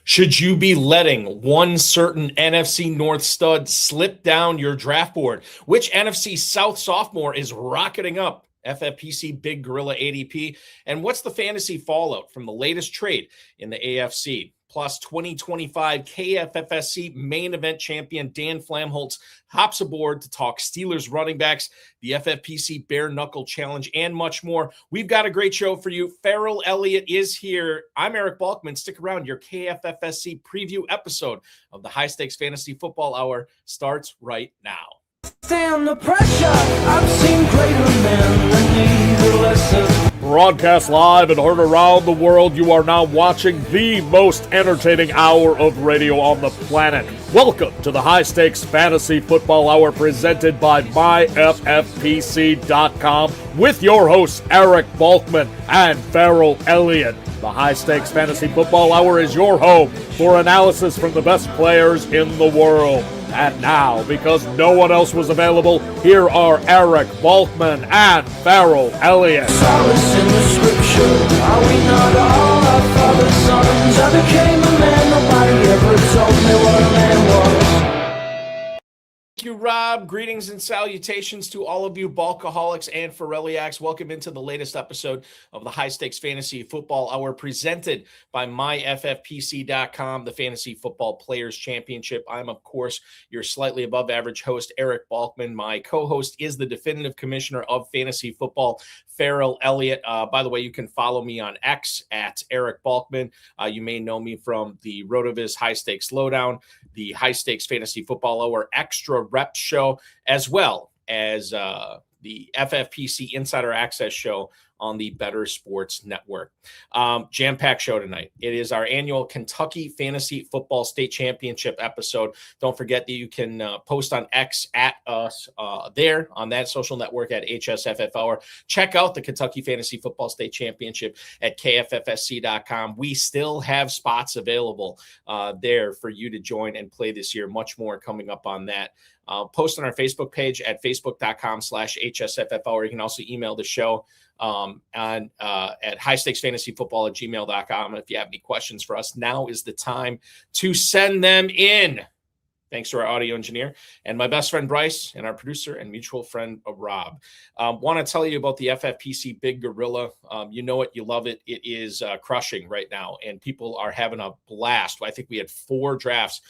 Should you be letting one certain NFC North stud slip down your draft board? Which NFC South sophomore is rocketing up FFPC Big Gorilla ADP? And what's the fantasy fallout from the latest trade in the AFC? Plus, 2025 KFFSC Main Event champion Dan Flamholtz hops aboard to talk Steelers running backs, the FFPC Bare Knuckle Challenge, and much more. We've got a great show for you. Ferrell Elliott is here. I'm Eric Balkman. Stick around. Your KFFSC preview episode of the High Stakes Fantasy Football Hour starts right now. Stand the pressure. I've seen greater men than need a lesson. Broadcast live and heard around the world, you are now watching the most entertaining hour of radio on the planet. Welcome to the High Stakes Fantasy Football Hour presented by myffpc.com with your hosts Eric Balkman and Ferrell Elliott. The High Stakes Fantasy Football Hour is your home for analysis from the best players in the world. And now, because no one else was available, here are Eric Balkman and Ferrell Elliott. Solace in the scripture. Are we not all our father's sons? I became a man. Nobody ever told me what a man was. Thank you, Rob. Greetings and salutations to all of you Balkaholics and Ferrelliacs. Welcome into the latest episode of the High Stakes Fantasy Football Hour presented by myffpc.com, the Fantasy Football Players Championship. I'm, of course, your slightly above average host, Eric Balkman. My co-host is the definitive commissioner of fantasy football, Ferrell Elliott. By the way, you can follow me on X at Eric Balkman. You may know me from the RotoViz High Stakes Lowdown, the High Stakes Fantasy Football Hour Extra Rep Show, as well as the FFPC Insider Access Show on the Better Sports Network. Jam-packed show tonight. It is our annual Kentucky Fantasy Football State Championship episode. Don't forget that you can post on X at us there on that social network at HSFF. Check out the Kentucky Fantasy Football State Championship at KFFSC.com. We still have spots available there for you to join and play this year. Much more coming up on that. Post on our Facebook page at facebook.com/HSFF. You can also email the show at highstakesfantasyfootball@gmail.com. If you have any questions for us, now is the time to send them in. Thanks to our audio engineer and my best friend Bryce and our producer and mutual friend Rob. Want to tell you about the FFPC Big Gorilla. You know it, you love it. It is crushing right now, and people are having a blast. I think we had 4 drafts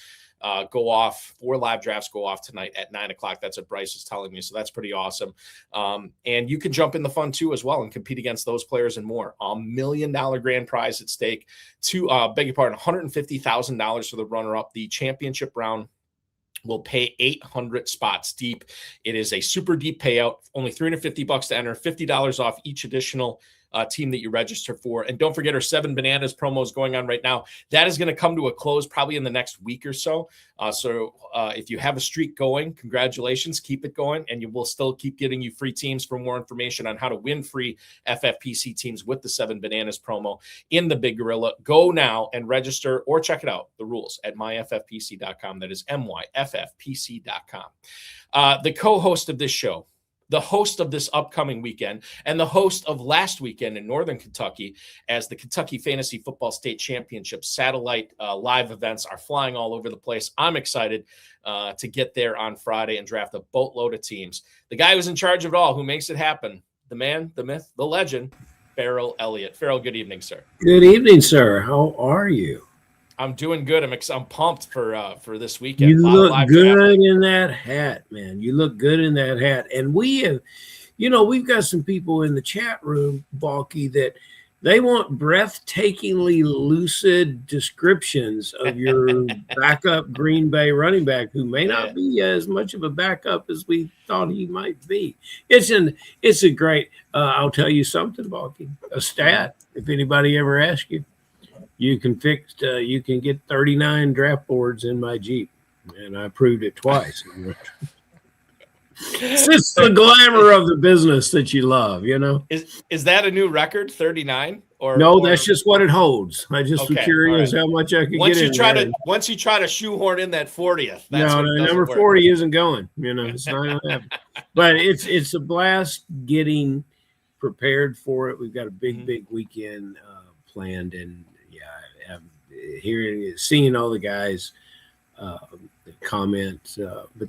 go off, 4 live drafts go off tonight at 9:00. That's what Bryce is telling me. So that's pretty awesome. And you can jump in the fun too as well and compete against those players and more. $1 million grand prize at stake. $150,000 for the runner-up. The championship round will pay 800 spots deep. It is a super deep payout. Only $350 to enter. $50 off each additional team that you register for. And don't forget our 7 Bananas promo is going on right now. That is going to come to a close probably in the next week or so. So if you have a streak going, congratulations, keep it going. And you will still keep getting you free teams. For more information on how to win free FFPC teams with the 7 Bananas promo in the Big Gorilla, go now and register or check it out, the rules, at myffpc.com. That is myffpc.com. The co-host of this show, the host of this upcoming weekend, and the host of last weekend in Northern Kentucky, as the Kentucky Fantasy Football State Championship satellite live events are flying all over the place. I'm excited to get there on Friday and draft a boatload of teams. The guy who's in charge of it all, who makes it happen, the man, the myth, the legend, Ferrell Elliott. Ferrell, good evening, sir. Good evening, sir. How are you? I'm doing good. I'm pumped for this weekend. You look good in that hat, man. You look good in that hat. And we have, we've got some people in the chat room, Balky, that they want breathtakingly lucid descriptions of your backup Green Bay running back, who may not be as much of a backup as we thought he might be. It's a great, I'll tell you something, Balky, a stat, if anybody ever asks you. You can get 39 draft boards in my Jeep, and I proved it twice. It's the glamour of the business that you love, Is that a new record, 39? No, that's just what it holds. I just was curious how much I could get in. Once you try to shoehorn in that 40th, no, number 40 isn't going. It's not going to happen. But it's a blast getting prepared for it. We've got a big weekend planned, and seeing all the guys comment. But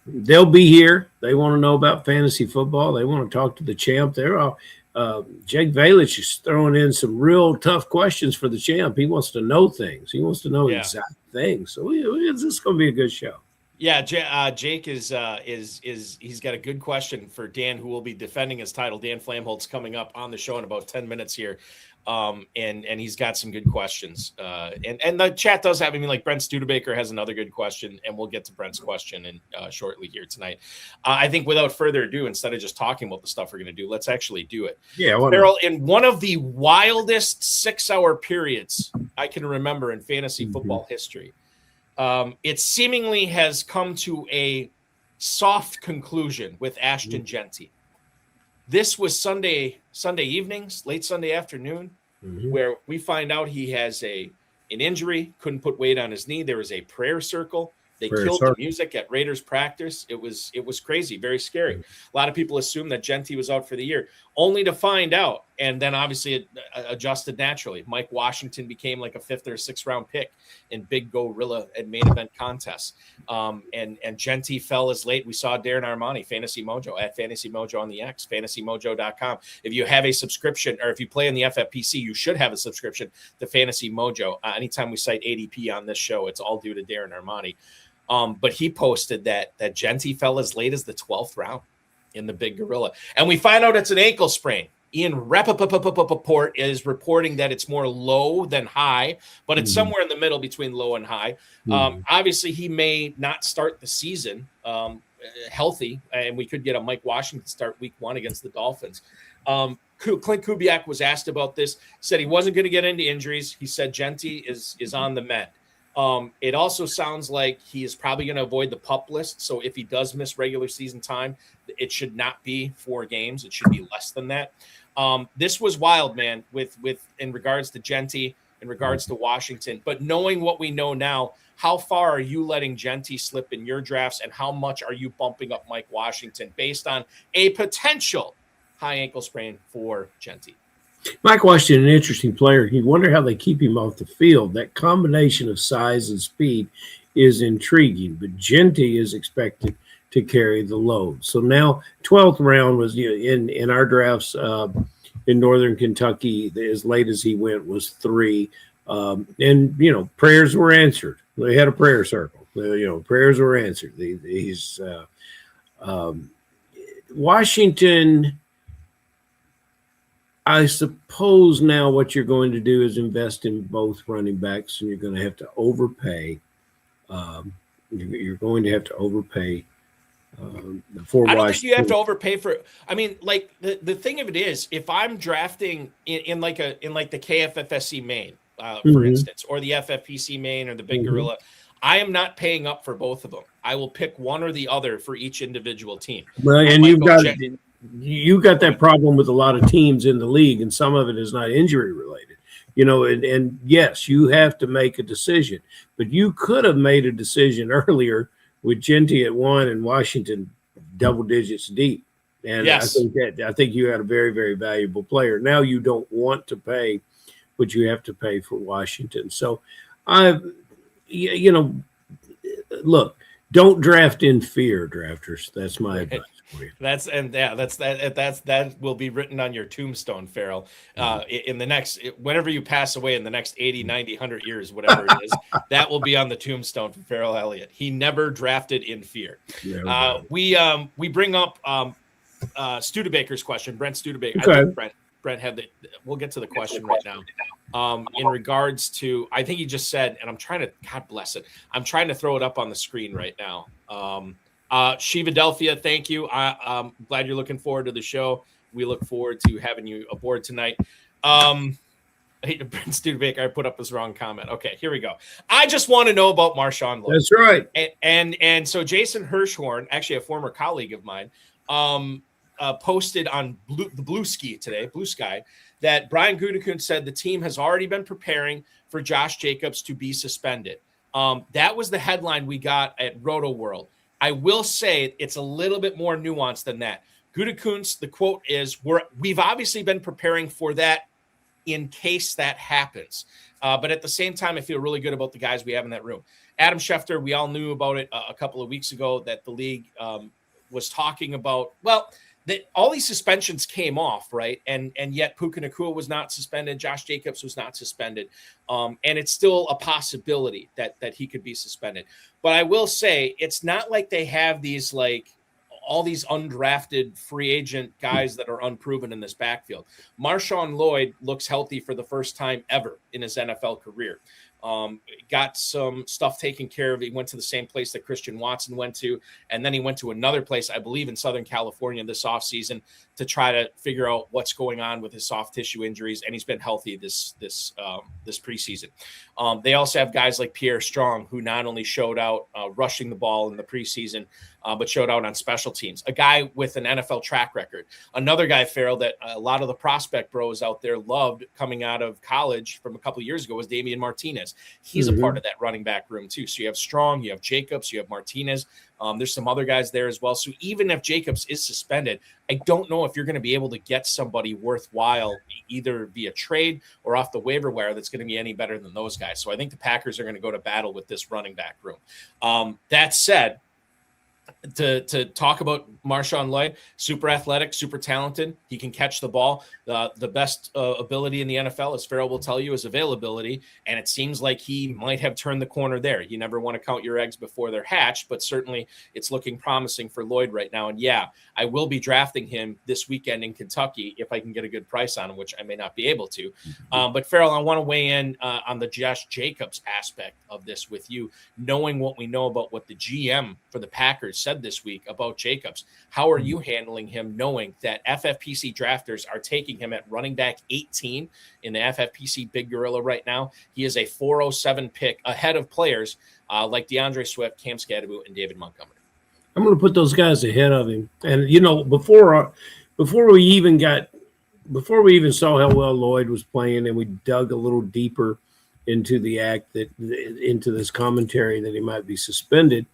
they'll be here. They want to know about fantasy football. They want to talk to the champ. They're all. Jake Valich is throwing in some real tough questions for the champ. He wants to know things. He wants to know exact things. So this is going to be a good show. Yeah, Jake is he's got a good question for Dan, who will be defending his title. Dan Flamholtz coming up on the show in about 10 minutes here. And he's got some good questions. And the chat does have, like Brent Studebaker has another good question, and we'll get to Brent's question shortly here tonight. I think without further ado, instead of just talking about the stuff we're going to do, let's actually do it. Yeah, Ferrell, in one of the wildest 6-hour periods I can remember in fantasy football history, it seemingly has come to a soft conclusion with Ashton Jeanty. This was Sunday evenings, late Sunday afternoon, where we find out he has an injury, couldn't put weight on his knee. There was a prayer circle. They killed the music at Raiders practice. It was crazy, very scary. A lot of people assumed that Jeanty was out for the year, only to find out, and then obviously it adjusted naturally. Mike Washington became like a 5th or 6th round pick in Big Gorilla and Main Event contests. And Jeanty fell as late. We saw Darren Armani, Fantasy Mojo, at Fantasy Mojo on the X, fantasymojo.com. If you have a subscription, or if you play in the FFPC, you should have a subscription to Fantasy Mojo. Anytime we cite ADP on this show, it's all due to Darren Armani. But he posted that Jeanty fell as late as the 12th round in the Big Gorilla. And we find out it's an ankle sprain. Ian Rappaport is reporting that it's more low than high, but it's somewhere in the middle between low and high. Obviously, he may not start the season healthy, and we could get a Mike Washington start week 1 against the Dolphins. Clint Kubiak was asked about this, said he wasn't going to get into injuries. He said Jeanty is on the mend. It also sounds like he is probably going to avoid the PUP list. So if he does miss regular season time, it should not be 4 games. It should be less than that. This was wild, man, with in regards to Jeanty, in regards to Washington. But knowing what we know now, how far are you letting Jeanty slip in your drafts, and how much are you bumping up Mike Washington based on a potential high ankle sprain for Jeanty? Mike Washington, an interesting player. You wonder how they keep him off the field. That combination of size and speed is intriguing, but Jeanty is expected to carry the load. So now 12th round was in our drafts in Northern Kentucky, as late as he went was 3. And, prayers were answered. They had a prayer circle. Prayers were answered. He's Washington. I suppose now what you're going to do is invest in both running backs, and you're going to have to overpay. You're going to have to overpay for Washington. I don't think you have to overpay for. I mean, like the thing of it is, if I'm drafting in the KFFSC Main, for instance, or the FFPC Main or the Big Gorilla, I am not paying up for both of them. I will pick one or the other for each individual team. Well, and you got that problem with a lot of teams in the league, and some of it is not injury related, and yes, you have to make a decision, but you could have made a decision earlier with Jeanty at 1 and Washington double digits deep. And yes. I think you had a very, very valuable player. Now you don't want to pay what you have to pay for Washington. So look, don't draft in fear, drafters. That's my advice. That will be written on your tombstone, Ferrell. In the next, whenever you pass away in the next 80, 90, 100 years, whatever it is, that will be on the tombstone for Ferrell Elliott. He never drafted in fear. We bring up Studebaker's question, Brent Studebaker. Okay. I think Brent had the. We'll get to the question right now. In regards to, I think he just said, and I'm trying to, God bless it, I'm trying to throw it up on the screen right now. Shivadelphia, thank you. I'm glad you're looking forward to the show. We look forward to having you aboard tonight. Brent Studebaker, I put up this wrong comment. Okay, here we go. I just want to know about Marshawn Lloyd. That's right. And so Jason Hirschhorn, actually a former colleague of mine, posted on the Blue Sky, that Brian Gutekunst said the team has already been preparing for Josh Jacobs to be suspended. That was the headline we got at Roto World. I will say it's a little bit more nuanced than that. Gutekunst, the quote is, we've obviously been preparing for that in case that happens. But at the same time, I feel really good about the guys we have in that room. Adam Schefter, we all knew about it a couple of weeks ago that the league was talking about, that all these suspensions came off, right? And yet Puka Nacua was not suspended. Josh Jacobs was not suspended. And it's still a possibility that he could be suspended. But I will say, it's not like they have these, like, all these undrafted free agent guys that are unproven in this backfield. Marshawn Lloyd looks healthy for the first time ever in his NFL career. Got some stuff taken care of. He went to the same place that Christian Watson went to, and then he went to another place, I believe, in Southern California this offseason to try to figure out what's going on with his soft tissue injuries, and he's been healthy this preseason. They also have guys like Pierre Strong, who not only showed out rushing the ball in the preseason, but showed out on special teams. A guy with an NFL track record. Another guy, Ferrell, that a lot of the prospect bros out there loved coming out of college from a couple of years ago was Damian Martinez. He's a part of that running back room too. So you have Strong, you have Jacobs, you have Martinez. There's some other guys there as well. So even if Jacobs is suspended, I don't know if you're going to be able to get somebody worthwhile either via trade or off the waiver wire that's going to be any better than those guys. So I think the Packers are going to go to battle with this running back room. That said, to talk about Marshawn Lloyd, super athletic, super talented. He can catch the ball. The best ability in the NFL, as Ferrell will tell you, is availability. And it seems like he might have turned the corner there. You never want to count your eggs before they're hatched, but certainly it's looking promising for Lloyd right now. And yeah, I will be drafting him this weekend in Kentucky if I can get a good price on him, which I may not be able to. But Ferrell, I want to weigh in on the Josh Jacobs aspect of this with you, knowing what we know about what the GM for the Packers said this week about Jacobs. How are you handling him, knowing that FFPC drafters are taking him at running back 18 in the FFPC Big Gorilla right now? He is a 407 pick ahead of players like DeAndre Swift, Cam Skadaboo, and David Montgomery. I'm going to put those guys ahead of him. And, you know, before we even saw how well Lloyd was playing and we dug a little deeper into the into this commentary that he might be suspended,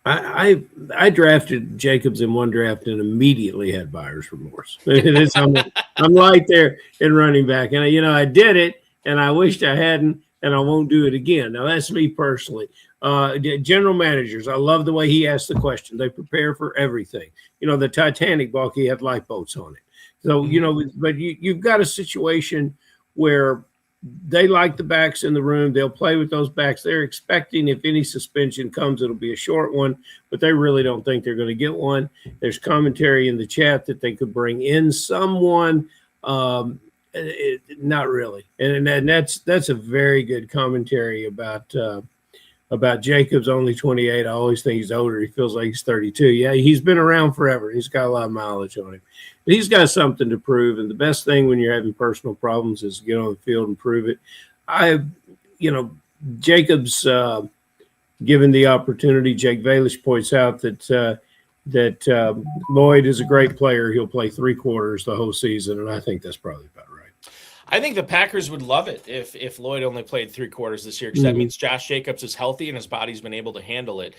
I drafted Jacobs in one draft and immediately had buyer's remorse. I'm right there in running back. And, you know, I did it, and I wished I hadn't, and I won't do it again. Now, that's me personally. General managers, I love the way he asked the question. They prepare for everything. You know, the Titanic, Balky, had lifeboats on it. So, you know, but you've got a situation where they like the backs in the room. They'll play with those backs. They're expecting if any suspension comes, it'll be a short one, but they really don't think they're going to get one. There's commentary in the chat that they could bring in someone. Not really. And that's a very good commentary about Jacobs, only 28. I always think he's older. He feels like he's 32. Yeah, he's been around forever. He's got a lot of mileage on him. But he's got something to prove, and the best thing when you're having personal problems is to get on the field and prove it. Jacobs, given the opportunity, Jake Valish points out that Lloyd is a great player. He'll play 3 quarters the whole season, and I think that's probably about right. I think the Packers would love it if Lloyd only played 3 quarters this year, because that means Josh Jacobs is healthy and his body's been able to handle it.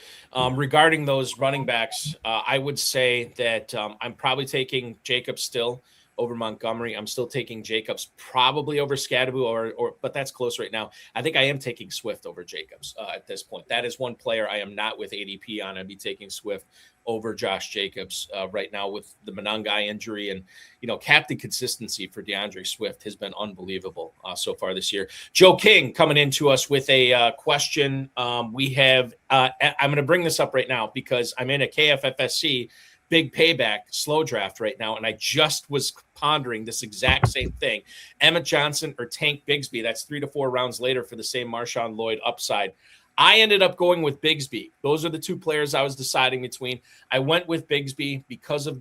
Regarding those running backs, I would say that I'm probably taking Jacobs still over Montgomery. I'm still taking Jacobs probably over Skadaboo, but that's close right now. I think I am taking Swift over Jacobs at this point. That is one player I am not with ADP on. I'd be taking Swift over Josh Jacobs right now with the Monangai injury. And, you know, captain consistency for DeAndre Swift has been unbelievable so far this year. Joe King coming into us with a question. We have I'm going to bring this up right now because I'm in a KFFSC big payback slow draft right now, and I just was pondering this exact same thing. Emmett Johnson or Tank Bigsby. That's 3 to 4 rounds later for the same Marshawn Lloyd upside. I ended up going with Bigsby. Those are the 2 players I was deciding between. I went with Bigsby because if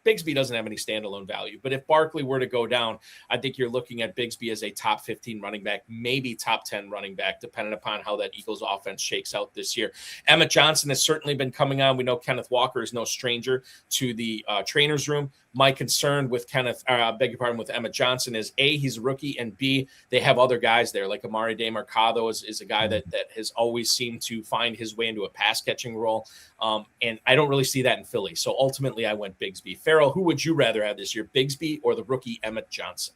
Bigsby doesn't have any standalone value, but if Barkley were to go down, I think you're looking at Bigsby as a top 15 running back, maybe top 10 running back, depending upon how that Eagles offense shakes out this year. Emmett Johnson has certainly been coming on. We know Kenneth Walker is no stranger to the trainer's room. My concern with with Emmett Johnson is A, he's a rookie, and B, they have other guys there like Amari Emari DeMarcado is a guy that has always seemed to find his way into a pass catching role. And I don't really see that in Philly. So ultimately I went Bigsby. Ferrell, who would you rather have this year, Bigsby or the rookie Emmett Johnson?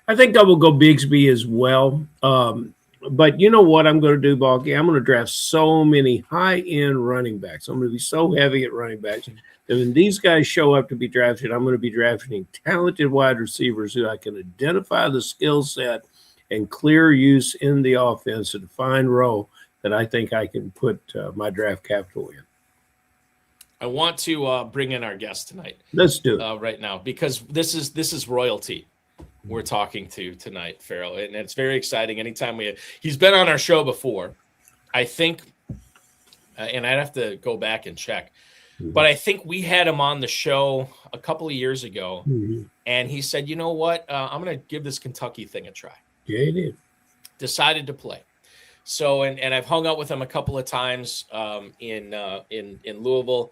I think I will go Bigsby as well. But you know what I'm going to do, Balky? I'm going to draft so many high-end running backs. I'm going to be so heavy at running backs that when these guys show up to be drafted, I'm going to be drafting talented wide receivers who I can identify the skill set and clear use in the offense, a defined role that I think I can put my draft capital in. I want to bring in our guest tonight. Let's do it right now, because this is royalty we're talking to tonight, Ferrell, and it's very exciting. Anytime he's been on our show before, I think, and I'd have to go back and check, but I think we had him on the show a couple of years ago, and he said, "You know what? I'm going to give this Kentucky thing a try." Yeah, he did. Decided to play. So, and I've hung out with him a couple of times in Louisville.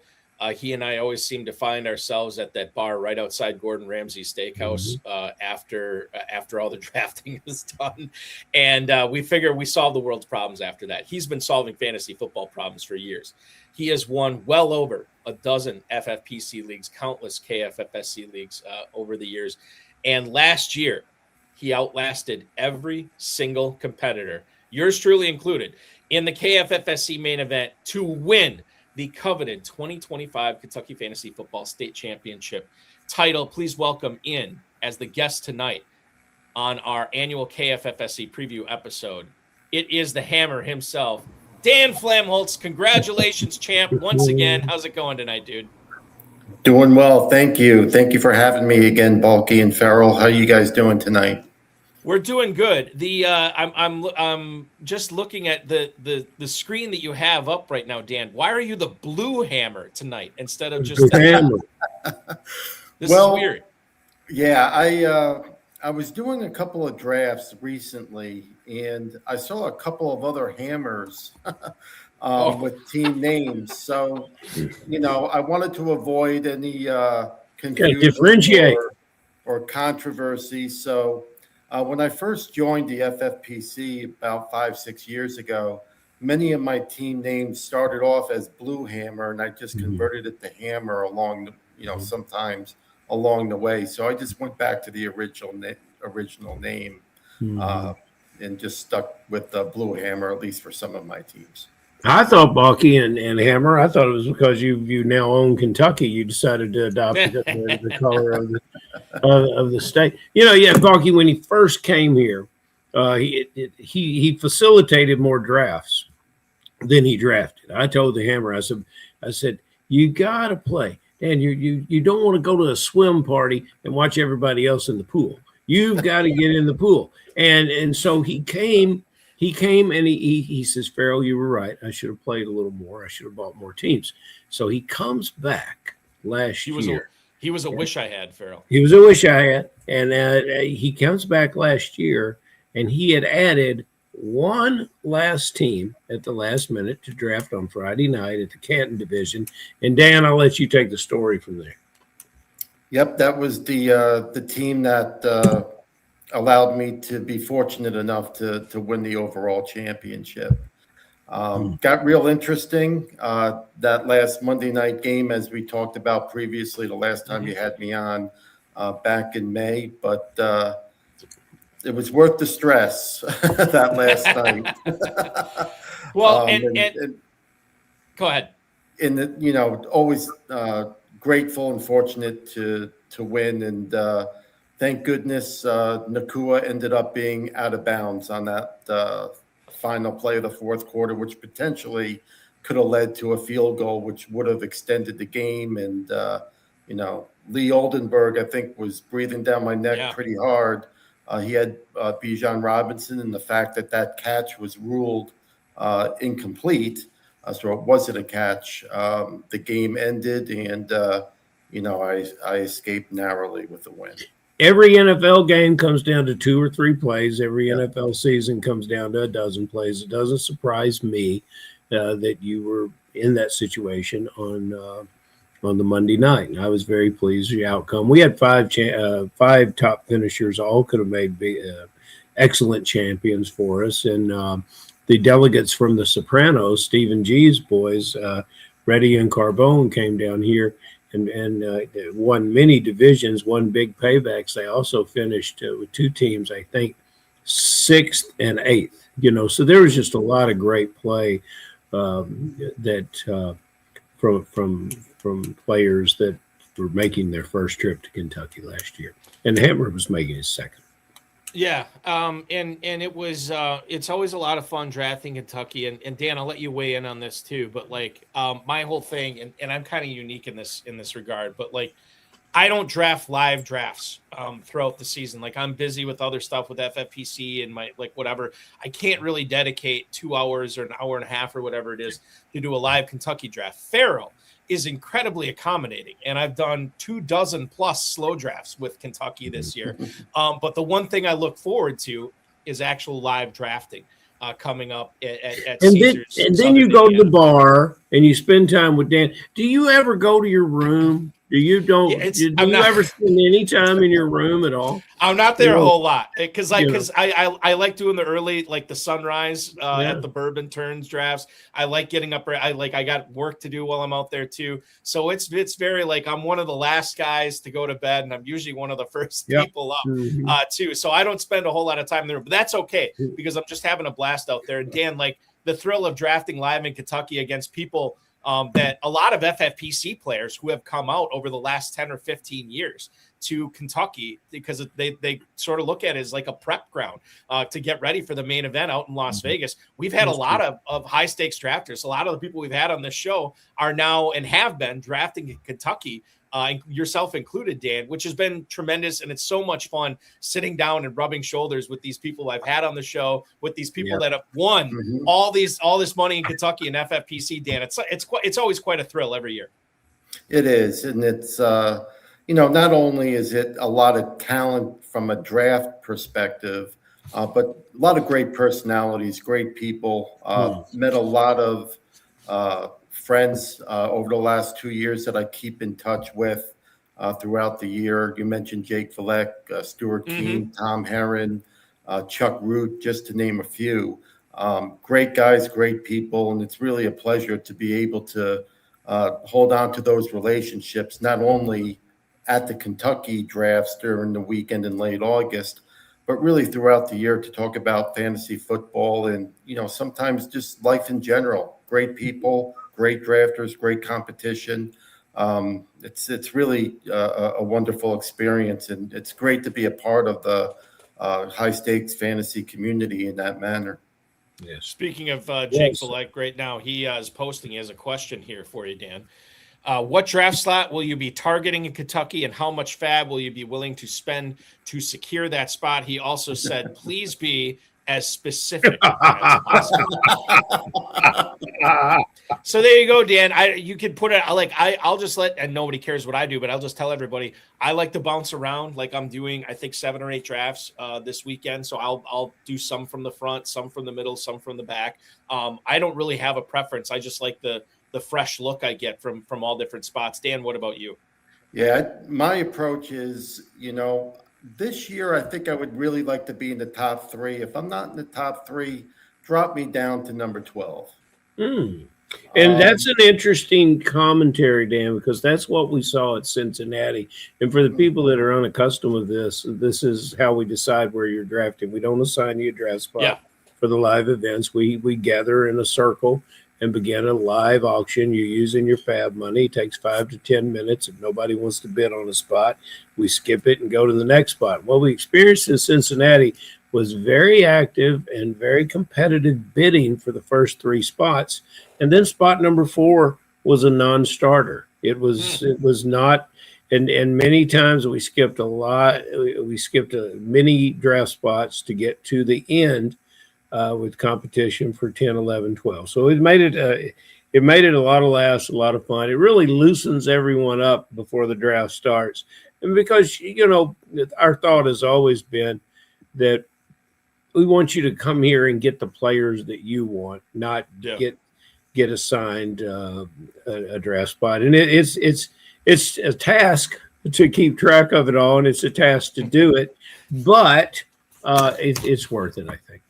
He and I always seem to find ourselves at that bar right outside Gordon Ramsay's Steakhouse after all the drafting is done. And we figure we solve the world's problems after that. He's been solving fantasy football problems for years. He has won well over a dozen FFPC leagues, countless KFFSC leagues over the years. And last year, he outlasted every single competitor, yours truly included, in the KFFSC main event to win the coveted 2025 Kentucky Fantasy Football State Championship title. Please welcome in as the guest tonight on our annual KFFSC preview episode. It is the Hammer himself, Dan Flamholtz. Congratulations, champ, once again. How's it going tonight, dude? Doing well, thank you. Thank you for having me again, Balky and Ferrell. How are you guys doing tonight? We're doing good. I'm just looking at the screen that you have up right now, Dan. Why are you the blue hammer tonight instead of just hammer? This is weird. Yeah, I was doing a couple of drafts recently, and I saw a couple of other hammers with team names. So, I wanted to avoid any confusion differentiate or controversy. So. When I first joined the FFPC about 5-6 years ago, many of my team names started off as Blue Hammer, and I just converted it to Hammer along the, sometimes along the way. So I just went back to the original name and just stuck with the Blue Hammer, at least for some of my teams. I thought Balky and Hammer. I thought it was because you now own Kentucky. You decided to adopt the color of the state. Balky, when he first came here, he facilitated more drafts than he drafted. I told the Hammer, I said, you got to play, Dan. You don't want to go to a swim party and watch everybody else in the pool. You've got to get in the pool, and so he came. He came and he says, Ferrell, you were right. I should have played a little more. I should have bought more teams. So he comes back last year. He was a wish I had, Ferrell. He was a wish I had. And he comes back last year, and he had added one last team at the last minute to draft on Friday night at the Canton Division. And, Dan, I'll let you take the story from there. Yep, that was the team that allowed me to be fortunate enough to win the overall championship. Got real interesting that last Monday night game, as we talked about previously, the last time you had me on back in May, but it was worth the stress that last night. Well, and go ahead. And always grateful and fortunate to win, and thank goodness Nakua ended up being out of bounds on that final play of the fourth quarter, which potentially could have led to a field goal, which would have extended the game. And, Lee Oldenburg, I think, was breathing down my neck pretty hard. He had Bijan Robinson, and the fact that catch was ruled incomplete, so it wasn't a catch. The game ended, and, I escaped narrowly with the win. Every NFL game comes down to 2 or 3 plays. Every NFL season comes down to a dozen plays. It doesn't surprise me that you were in that situation on the Monday night. And I was very pleased with the outcome. We had 5 top finishers. All could have made excellent champions for us. And the delegates from the Sopranos, Stephen G's boys, Reddy and Carbone, came down here and won many divisions, won big paybacks. They also finished with 2 teams, I think, 6th and 8th. So there was just a lot of great play that from players that were making their first trip to Kentucky last year, and Hammer was making his second. Yeah, and it was it's always a lot of fun drafting Kentucky, and Dan, I'll let you weigh in on this too. But like my whole thing, and I'm kind of unique in this regard, but like I don't draft live drafts throughout the season. Like I'm busy with other stuff with FFPC and my like whatever. I can't really dedicate 2 hours or an hour and a half or whatever it is to do a live Kentucky draft. Ferrell is incredibly accommodating, and I've done 24 plus slow drafts with Kentucky this year. But the one thing I look forward to is actual live drafting coming up at Caesars. And then you go to the bar and you spend time with Dan. Do you ever go to your room? Do you ever spend any time in your room at all? I'm not there a whole lot because I like doing the early, like the sunrise at the Bourbon Turns drafts. I like getting up. I got work to do while I'm out there too. So it's very like I'm one of the last guys to go to bed, and I'm usually one of the first people up too. So I don't spend a whole lot of time there, but that's okay because I'm just having a blast out there. And Dan, like the thrill of drafting live in Kentucky against people that a lot of FFPC players who have come out over the last 10 or 15 years to Kentucky because they sort of look at it as like a prep ground to get ready for the main event out in Las Vegas. We've had a lot of high stakes drafters. A lot of the people we've had on this show are now and have been drafting in Kentucky, yourself included, Dan, which has been tremendous. And it's so much fun sitting down and rubbing shoulders with these people I've had on the show, with these people that have won all this money in Kentucky and FFPC, Dan. It's always quite a thrill every year. It is. And it's, not only is it a lot of talent from a draft perspective, but a lot of great personalities, great people, met a lot of, friends over the last 2 years that I keep in touch with throughout the year. You mentioned Jake Villek, Stuart Keene, Tom Herron, Chuck Root, just to name a few. Great guys, great people, and it's really a pleasure to be able to hold on to those relationships, not only at the Kentucky drafts during the weekend in late August, but really throughout the year to talk about fantasy football and, sometimes just life in general. Great people, great drafters, great competition. It's really a wonderful experience, and it's great to be a part of the high stakes fantasy community in that manner. Yeah. Speaking of Jake Villek right now, he is posting. He has a question here for you, Dan. What draft slot will you be targeting in Kentucky, and how much fab will you be willing to spend to secure that spot? He also said, please be as specific as possible. So there you go, Dan. You can put it like I'll just and nobody cares what I do, but I'll just tell everybody I like to bounce around. Like I'm doing, I think 7 or 8 drafts this weekend. So I'll do some from the front, some from the middle, some from the back. I don't really have a preference. I just like the fresh look I get from all different spots. Dan, what about you? Yeah, my approach is, this year, I think I would really like to be in the top 3. If I'm not in the top 3, drop me down to number 12. And that's an interesting commentary, Dan, because that's what we saw at Cincinnati. And for the people that are unaccustomed with this is how we decide where you're drafting. We don't assign you a draft spot for the live events. We gather in a circle and begin a live auction. You're using your fab money. It takes 5 to 10 minutes. If nobody wants to bid on a spot, we skip it and go to the next spot. What we experienced in Cincinnati was very active and very competitive bidding for the first 3 spots. And then spot number 4 was a non-starter. It was not, and many times we skipped a lot. We skipped many draft spots to get to the end with competition for 10, 11, 12. So it made it a lot of laughs, a lot of fun. It really loosens everyone up before the draft starts. And because, our thought has always been that we want you to come here and get the players that you want, not get assigned a draft spot. And it's a task to keep track of it all, and it's a task to do it. But it's worth it, I think.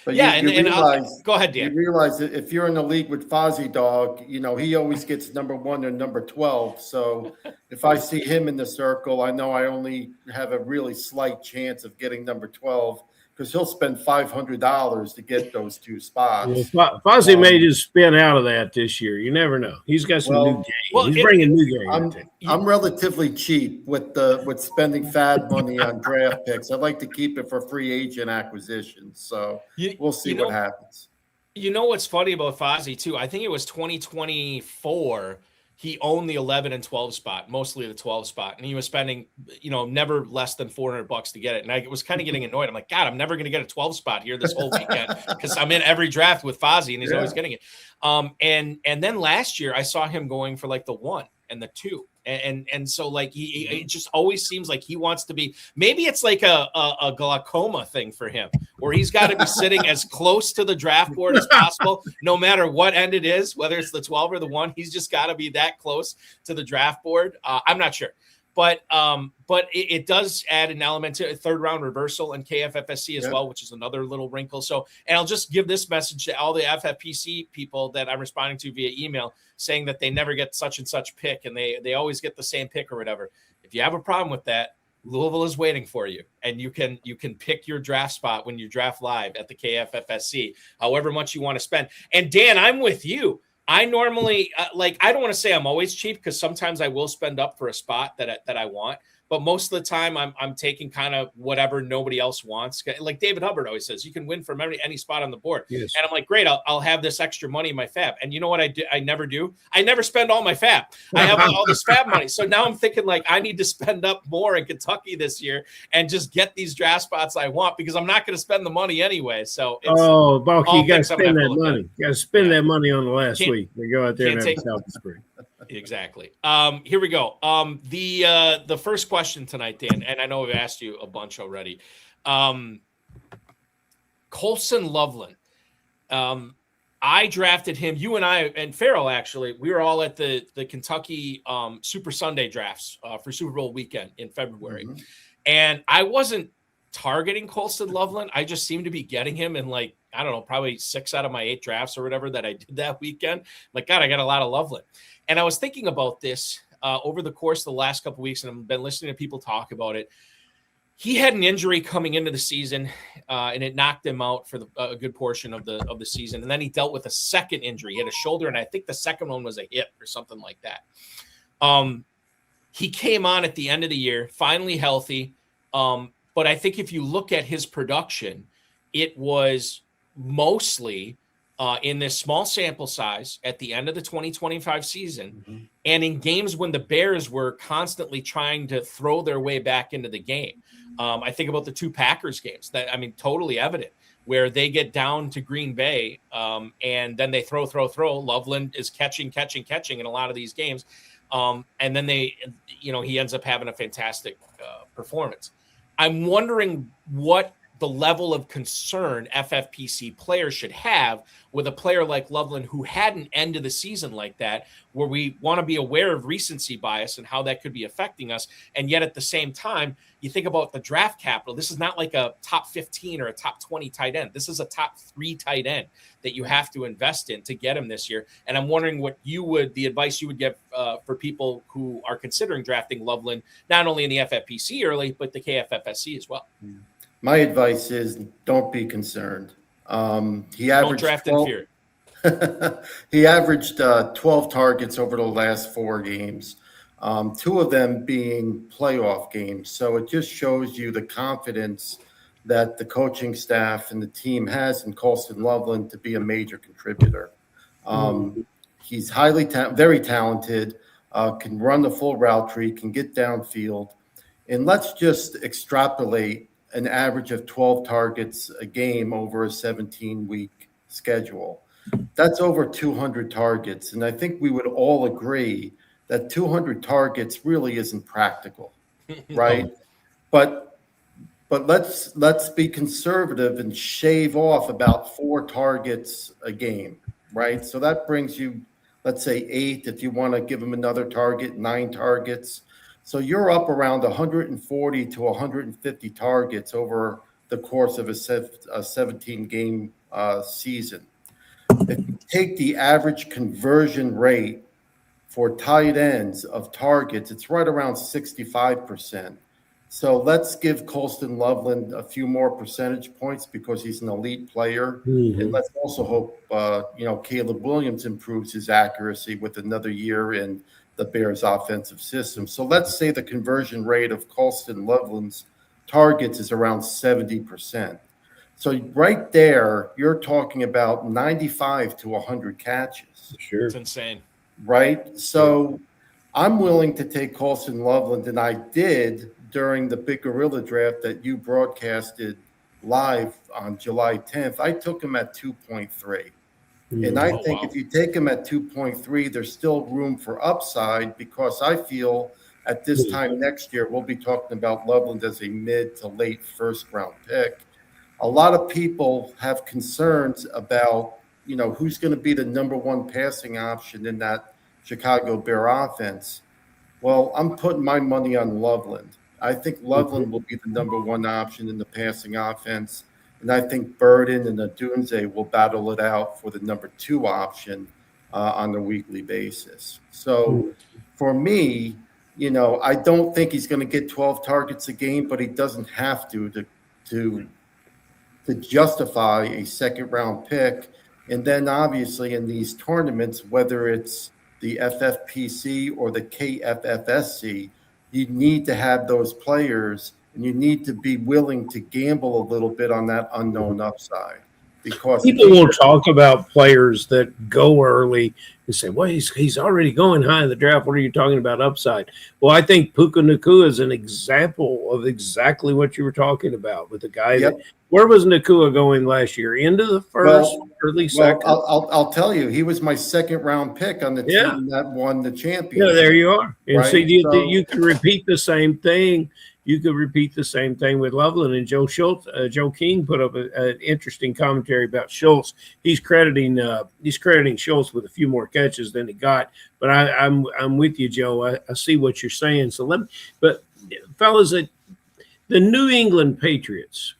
But Yeah, you realize, go ahead, Dan. You realize that if you're in the league with Fozzie Dog, he always gets number 1 or number 12. So if I see him in the circle, I know I only have a really slight chance of getting number 12 because he'll spend $500 to get those 2 spots. Yeah, Fozzie may just spin out of that this year. You never know. He's got some new game. He's bringing new game. I'm relatively cheap with spending fab money on draft picks. I'd like to keep it for free agent acquisitions. So we'll see what happens. You know what's funny about Fozzie too? I think it was 2024. He owned the 11 and 12 spot, mostly the 12 spot. And he was spending, never less than $400 to get it. And I was kind of getting annoyed. I'm like, God, I'm never going to get a 12 spot here this whole weekend because I'm in every draft with Fozzie and he's always getting it. And then last year I saw him going for like the 1 and the 2. And so like it just always seems like he wants to be, maybe it's like a glaucoma thing for him where he's got to be sitting as close to the draft board as possible, no matter what end it is, whether it's the 12 or the 1, he's just got to be that close to the draft board. I'm not sure, but it does add an element to a 3rd round reversal in KFFSC as well, which is another little wrinkle. So, and I'll just give this message to all the FFPC people that I'm responding to via email saying that they never get such and such pick and they always get the same pick or whatever. If you have a problem with that, Louisville is waiting for you, and you can pick your draft spot when you draft live at the KFFSC, however much you want to spend. And Dan, I'm with you. I normally I don't want to say I'm always cheap because sometimes I will spend up for a spot that I want. But most of the time, I'm taking kind of whatever nobody else wants. Like David Hubbard always says, you can win from any spot on the board. Yes. And I'm like, great, I'll have this extra money in my fab. And you know what I do? I never do. I never spend all my fab. I have all this fab money. So now I'm thinking like I need to spend up more in Kentucky this year and just get these draft spots I want because I'm not going to spend the money anyway. So Balky, you got to spend that money. You got to spend that money on the last week. We go out there and have a South Spring. Exactly. Here we go. The first question tonight, Dan, and I know I've asked you a bunch already. Colson Loveland. I drafted him. You and I and Ferrell, actually, we were all at the Kentucky Super Sunday drafts for Super Bowl weekend in February. Mm-hmm. And I wasn't targeting Colson Loveland. I just seemed to be getting him in like, I don't know, probably 6 out of my 8 drafts or whatever that I did that weekend. Like, God, I got a lot of Loveland. And I was thinking about this over the course of the last couple of weeks, and I've been listening to people talk about it. He had an injury coming into the season, and it knocked him out for a good portion of the season. And then he dealt with a second injury. He had a shoulder, and I think the second one was a hip or something like that. He came on at the end of the year, finally healthy. But I think if you look at his production, it was mostly in this small sample size at the end of the 2025 season and in games when the Bears were constantly trying to throw their way back into the game. I think about the 2 Packers games totally evident where they get down to Green Bay and then they throw. Loveland is catching in a lot of these games. And then he ends up having a fantastic performance. I'm wondering what the level of concern FFPC players should have with a player like Loveland who had an end of the season like that, where we want to be aware of recency bias and how that could be affecting us. And yet at the same time, you think about the draft capital. This is not like a top 15 or a top 20 tight end. This is a top 3 tight end that you have to invest in to get him this year. And I'm wondering what the advice you would give for people who are considering drafting Loveland, not only in the FFPC early, but the KFFSC as well. Yeah. My advice is don't be concerned. He averaged don't draft in fear. He averaged 12 targets over the last 4 games, 2 of them being playoff games. So it just shows you the confidence that the coaching staff and the team has in Colson Loveland to be a major contributor. He's very talented, can run the full route tree, can get downfield. And let's just extrapolate an average of 12 targets a game over a 17-week schedule. That's over 200 targets. And I think we would all agree that 200 targets really isn't practical, right? But let's be conservative and shave off about 4 targets a game, right? So that brings you, let's say 8, if you want to give him another target, 9 targets. So you're up around 140 to 150 targets over the course of a 17-game season. If you take the average conversion rate for tight ends of targets, it's right around 65%. So let's give Colston Loveland a few more percentage points because he's an elite player. Mm-hmm. And let's also hope, Caleb Williams improves his accuracy with another year in the Bears offensive system. So let's say the conversion rate of Colston Loveland's targets is around 70%. So right there, you're talking about 95 to 100 catches. Sure. It's insane. Right? So I'm willing to take Colston Loveland, and I did during the Big Gorilla draft that you broadcasted live on July 10th. I took him at 2.3. And I think if you take him at 2.3, there's still room for upside because I feel at this time next year, we'll be talking about Loveland as a mid to late first round pick. A lot of people have concerns about, who's going to be the number one passing option in that Chicago Bear offense. Well, I'm putting my money on Loveland. I think Loveland will be the number one option in the passing offense. And I think Burden and Adunze will battle it out for the number two option on a weekly basis. So for me, I don't think he's going to get 12 targets a game, but he doesn't have to justify a second round pick. And then obviously in these tournaments, whether it's the FFPC or the KFFSC, you need to have those players and you need to be willing to gamble a little bit on that unknown upside. Because people will talk about players that go early and say, well, he's already going high in the draft. What are you talking about upside? Well, I think Puka Nacua is an example of exactly what you were talking about with the guy that – where was Nacua going last year? Into the first, early second? I'll tell you, he was my second round pick on the team that won the championship. Yeah, there you are. And right? so you can repeat the same thing. You could repeat the same thing with Loveland. And Joe King put up an interesting commentary about Schultz. He's crediting Schultz with a few more catches than he got. But I'm with you, Joe. I see what you're saying. So but fellas, the New England Patriots,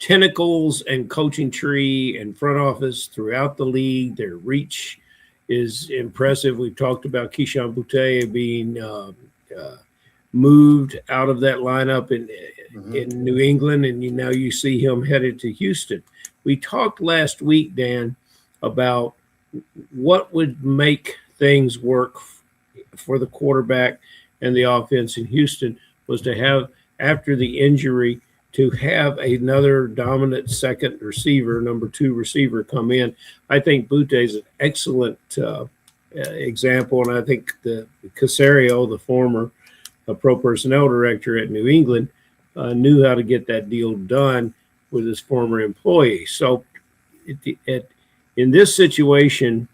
tentacles and coaching tree and front office throughout the league, their reach is impressive. We've talked about Keyshawn Boutte being moved out of that lineup in New England, and now you see him headed to Houston. We talked last week, Dan, about what would make things work for the quarterback and the offense in Houston was to have, after the injury, to have another dominant second receiver, number two receiver, come in. I think Boutte is an excellent example, and I think the Caserio, the former pro personnel director at New England, knew how to get that deal done with his former employee. So in this situation,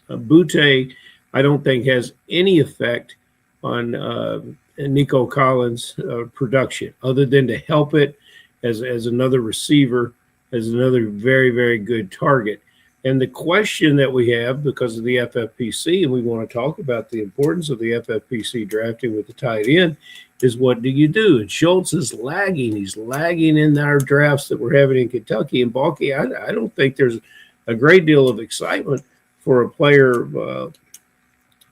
Boutte, I don't think has any effect on Nico Collins' production other than to help it as another receiver, as another very, very good target. And the question that we have, because of the FFPC, and we want to talk about the importance of the FFPC drafting with the tight end, is what do you do? And Schultz is lagging. He's lagging in our drafts that we're having in Kentucky. And Balky, I don't think there's a great deal of excitement for a player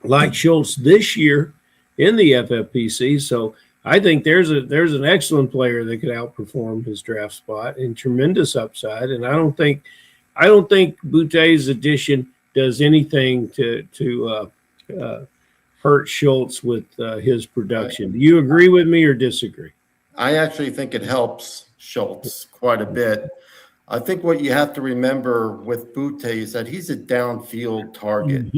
like Schultz this year in the FFPC. So I think there's an excellent player that could outperform his draft spot and tremendous upside. And I don't think Boutte's addition does anything to hurt Schultz with his production. Do you agree with me or disagree? I actually think it helps Schultz quite a bit. I think what you have to remember with Boutte is that he's a downfield target,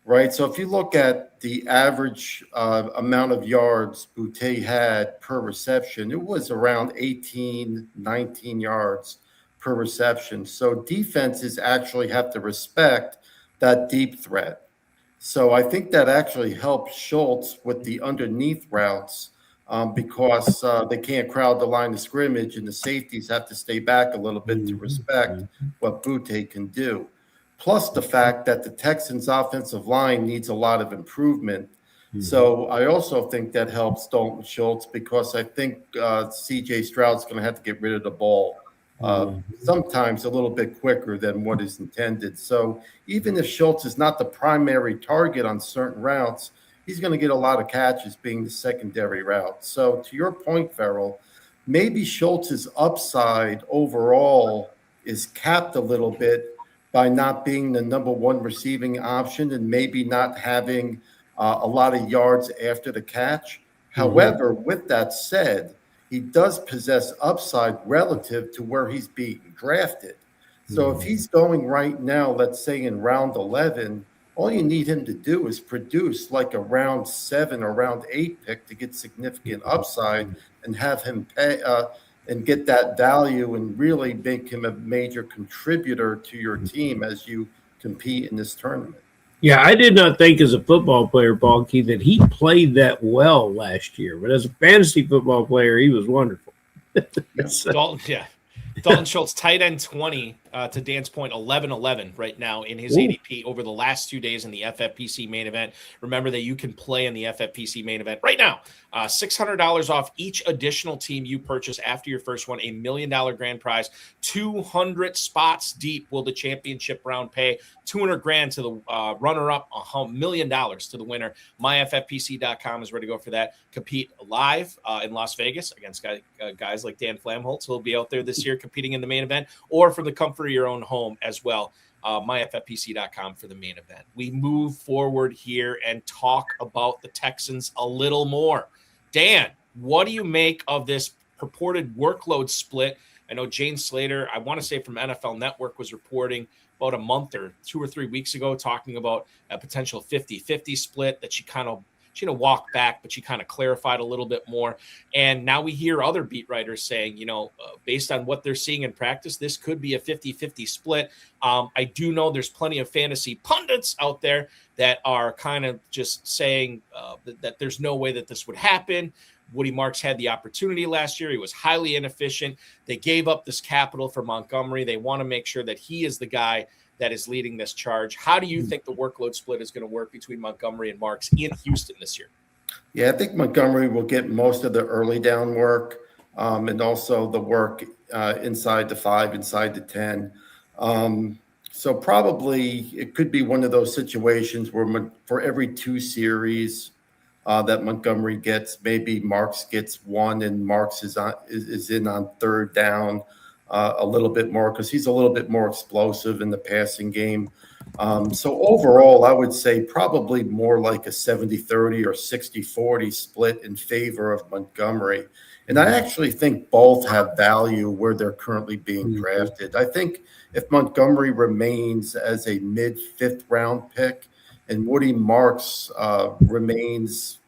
right? So if you look at the average amount of yards Boutte had per reception, it was around 18, 19 yards per reception. So defenses actually have to respect that deep threat. So I think that actually helps Schultz with the underneath routes because they can't crowd the line of scrimmage and the safeties have to stay back a little bit to respect what Boutte can do. Plus the fact that the Texans' offensive line needs a lot of improvement So I also think that helps Dalton Schultz, because I think C.J. Stroud's going to have to get rid of the ball sometimes a little bit quicker than what is intended. So even if Schultz is not the primary target on certain routes, he's going to get a lot of catches being the secondary route. So to your point, Ferrell, maybe Schultz's upside overall is capped a little bit by not being the number one receiving option and maybe not having a lot of yards after the catch. However, with that said, he does possess upside relative to where he's being drafted. So if he's going right now, let's say in round 11, all you need him to do is produce like a round 7 or round 8 pick to get significant upside and have him pay and get that value and really make him a major contributor to your team as you compete in this tournament. Yeah, I did not think as a football player, Balky, that he played that well last year. But as a fantasy football player, he was wonderful. Dalton Schultz, tight end 20, to Dan's point, 11-11 right now in his ADP over the last 2 days in the FFPC main event. Remember that you can play in the FFPC main event right now. $600 off each additional team you purchase after your first one, $1 million grand prize, 200 spots deep will the championship round pay, $200,000 to the runner-up, $1 million to the winner. MyFFPC.com is ready to go for that. Compete live in Las Vegas against guys like Dan Flamholtz, who will be out there this year competing in the main event, or from the comfort of your own home as well. MyFFPC.com for the main event. We move forward here and talk about the Texans a little more. Dan, what do you make of this purported workload split? I know Jane Slater, I want to say from NFL Network, was reporting about a month or 2 or 3 weeks ago, talking about a potential 50-50 split that she walked back, but she kind of clarified a little bit more. And now we hear other beat writers saying, based on what they're seeing in practice, this could be a 50-50 split. I do know there's plenty of fantasy pundits out there that are kind of just saying that there's no way that this would happen. Woody Marks had the opportunity last year. He was highly inefficient. They gave up this capital for Montgomery. They want to make sure that he is the guy that is leading this charge. How do you think the workload split is going to work between Montgomery and Marks in Houston this year? Yeah, I think Montgomery will get most of the early down work and also the work inside the 5, inside the 10. So probably it could be one of those situations where for every 2 series that Montgomery gets, maybe Marks gets 1 and Marks is in on 3rd down a little bit more, because he's a little bit more explosive in the passing game. So overall, I would say probably more like a 70-30 or 60-40 split in favor of Montgomery. And I actually think both have value where they're currently being drafted. I think if Montgomery remains as a mid-5th round pick and Woody Marks remains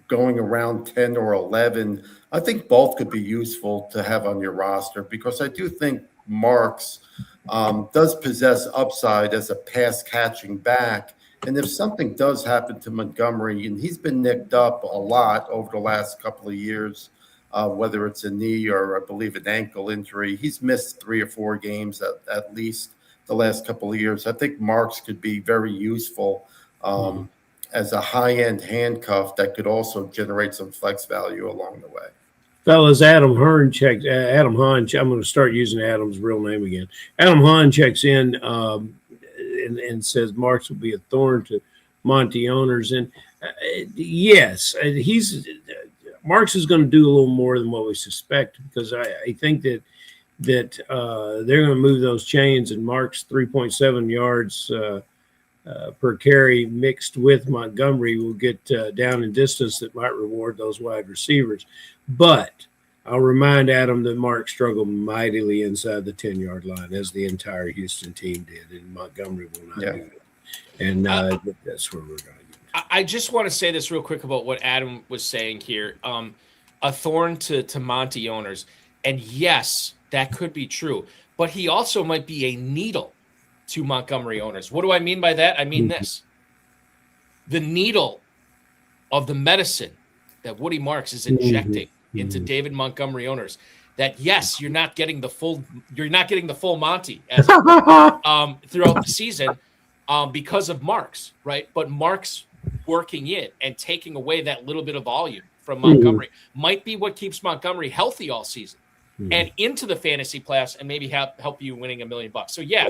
going around 10 or 11, I think both could be useful to have on your roster, because I do think Marks does possess upside as a pass-catching back. And if something does happen to Montgomery, and he's been nicked up a lot over the last couple of years, whether it's a knee or I believe an ankle injury, he's missed 3 or 4 games at least the last couple of years. I think Marks could be very useful as a high-end handcuff that could also generate some flex value along the way. Fellas, Adam Hahn, I'm going to start using Adam's real name again. Adam Hahn checks in and says Marks will be a thorn to Monty owners. And yes, Marks is going to do a little more than what we suspect, because I think that they're going to move those chains, and Marks 3.7 yards per carry mixed with Montgomery will get down in distance that might reward those wide receivers. But I'll remind Adam that Mark struggled mightily inside the 10-yard line, as the entire Houston team did, and Montgomery will not do it. And that's where we're going to get. I just want to say this real quick about what Adam was saying here. A thorn to Monty owners. And yes, that could be true. But he also might be a needle to Montgomery owners. What do I mean by that? I mean this. The needle of the medicine that Woody Marks is injecting into David Montgomery owners, that yes, you're not getting the full Monty as throughout the season because of Marks, right? But Marks working it and taking away that little bit of volume from Montgomery might be what keeps Montgomery healthy all season and into the fantasy playoffs and maybe help you winning $1 million. So yeah,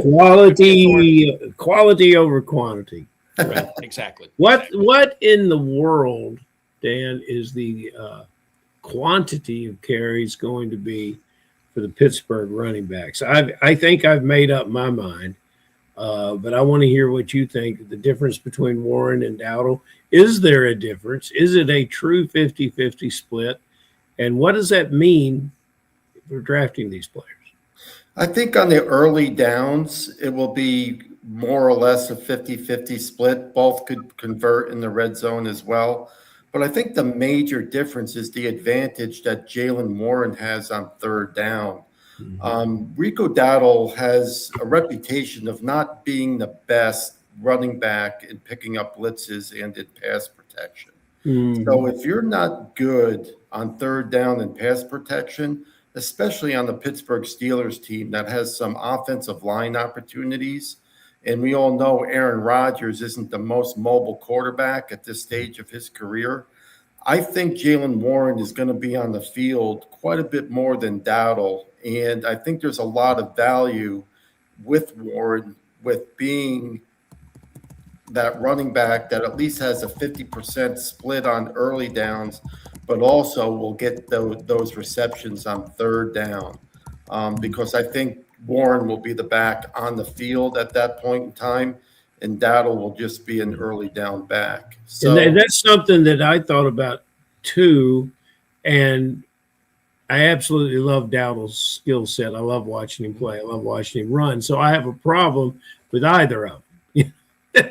quality over quantity. Right, exactly. What in the world, Dan, is the quantity of carries going to be for the Pittsburgh running backs? I think I've made up my mind, but I want to hear what you think. The difference between Warren and Dowdle. Is there a difference? Is it a true 50-50 split? And what does that mean for drafting these players? I think on the early downs, it will be more or less a 50-50 split. Both could convert in the red zone as well. But I think the major difference is the advantage that Jaylen Warren has on third down. Rico Dowdle has a reputation of not being the best running back in picking up blitzes and in pass protection. So if you're not good on third down and pass protection, especially on the Pittsburgh Steelers team that has some offensive line opportunities, and we all know Aaron Rodgers isn't the most mobile quarterback at this stage of his career, I think Jaylen Warren is going to be on the field quite a bit more than Dowdle. And I think there's a lot of value with Warren, with being that running back that at least has a 50% split on early downs, but also will get those receptions on third down. Because I think Warren will be the back on the field at that point in time, and Dowdle will just be an early down back. So and that's something that I thought about too, and I absolutely love Dowdle's skill set. I love watching him play. I love watching him run. So I have a problem with either of them.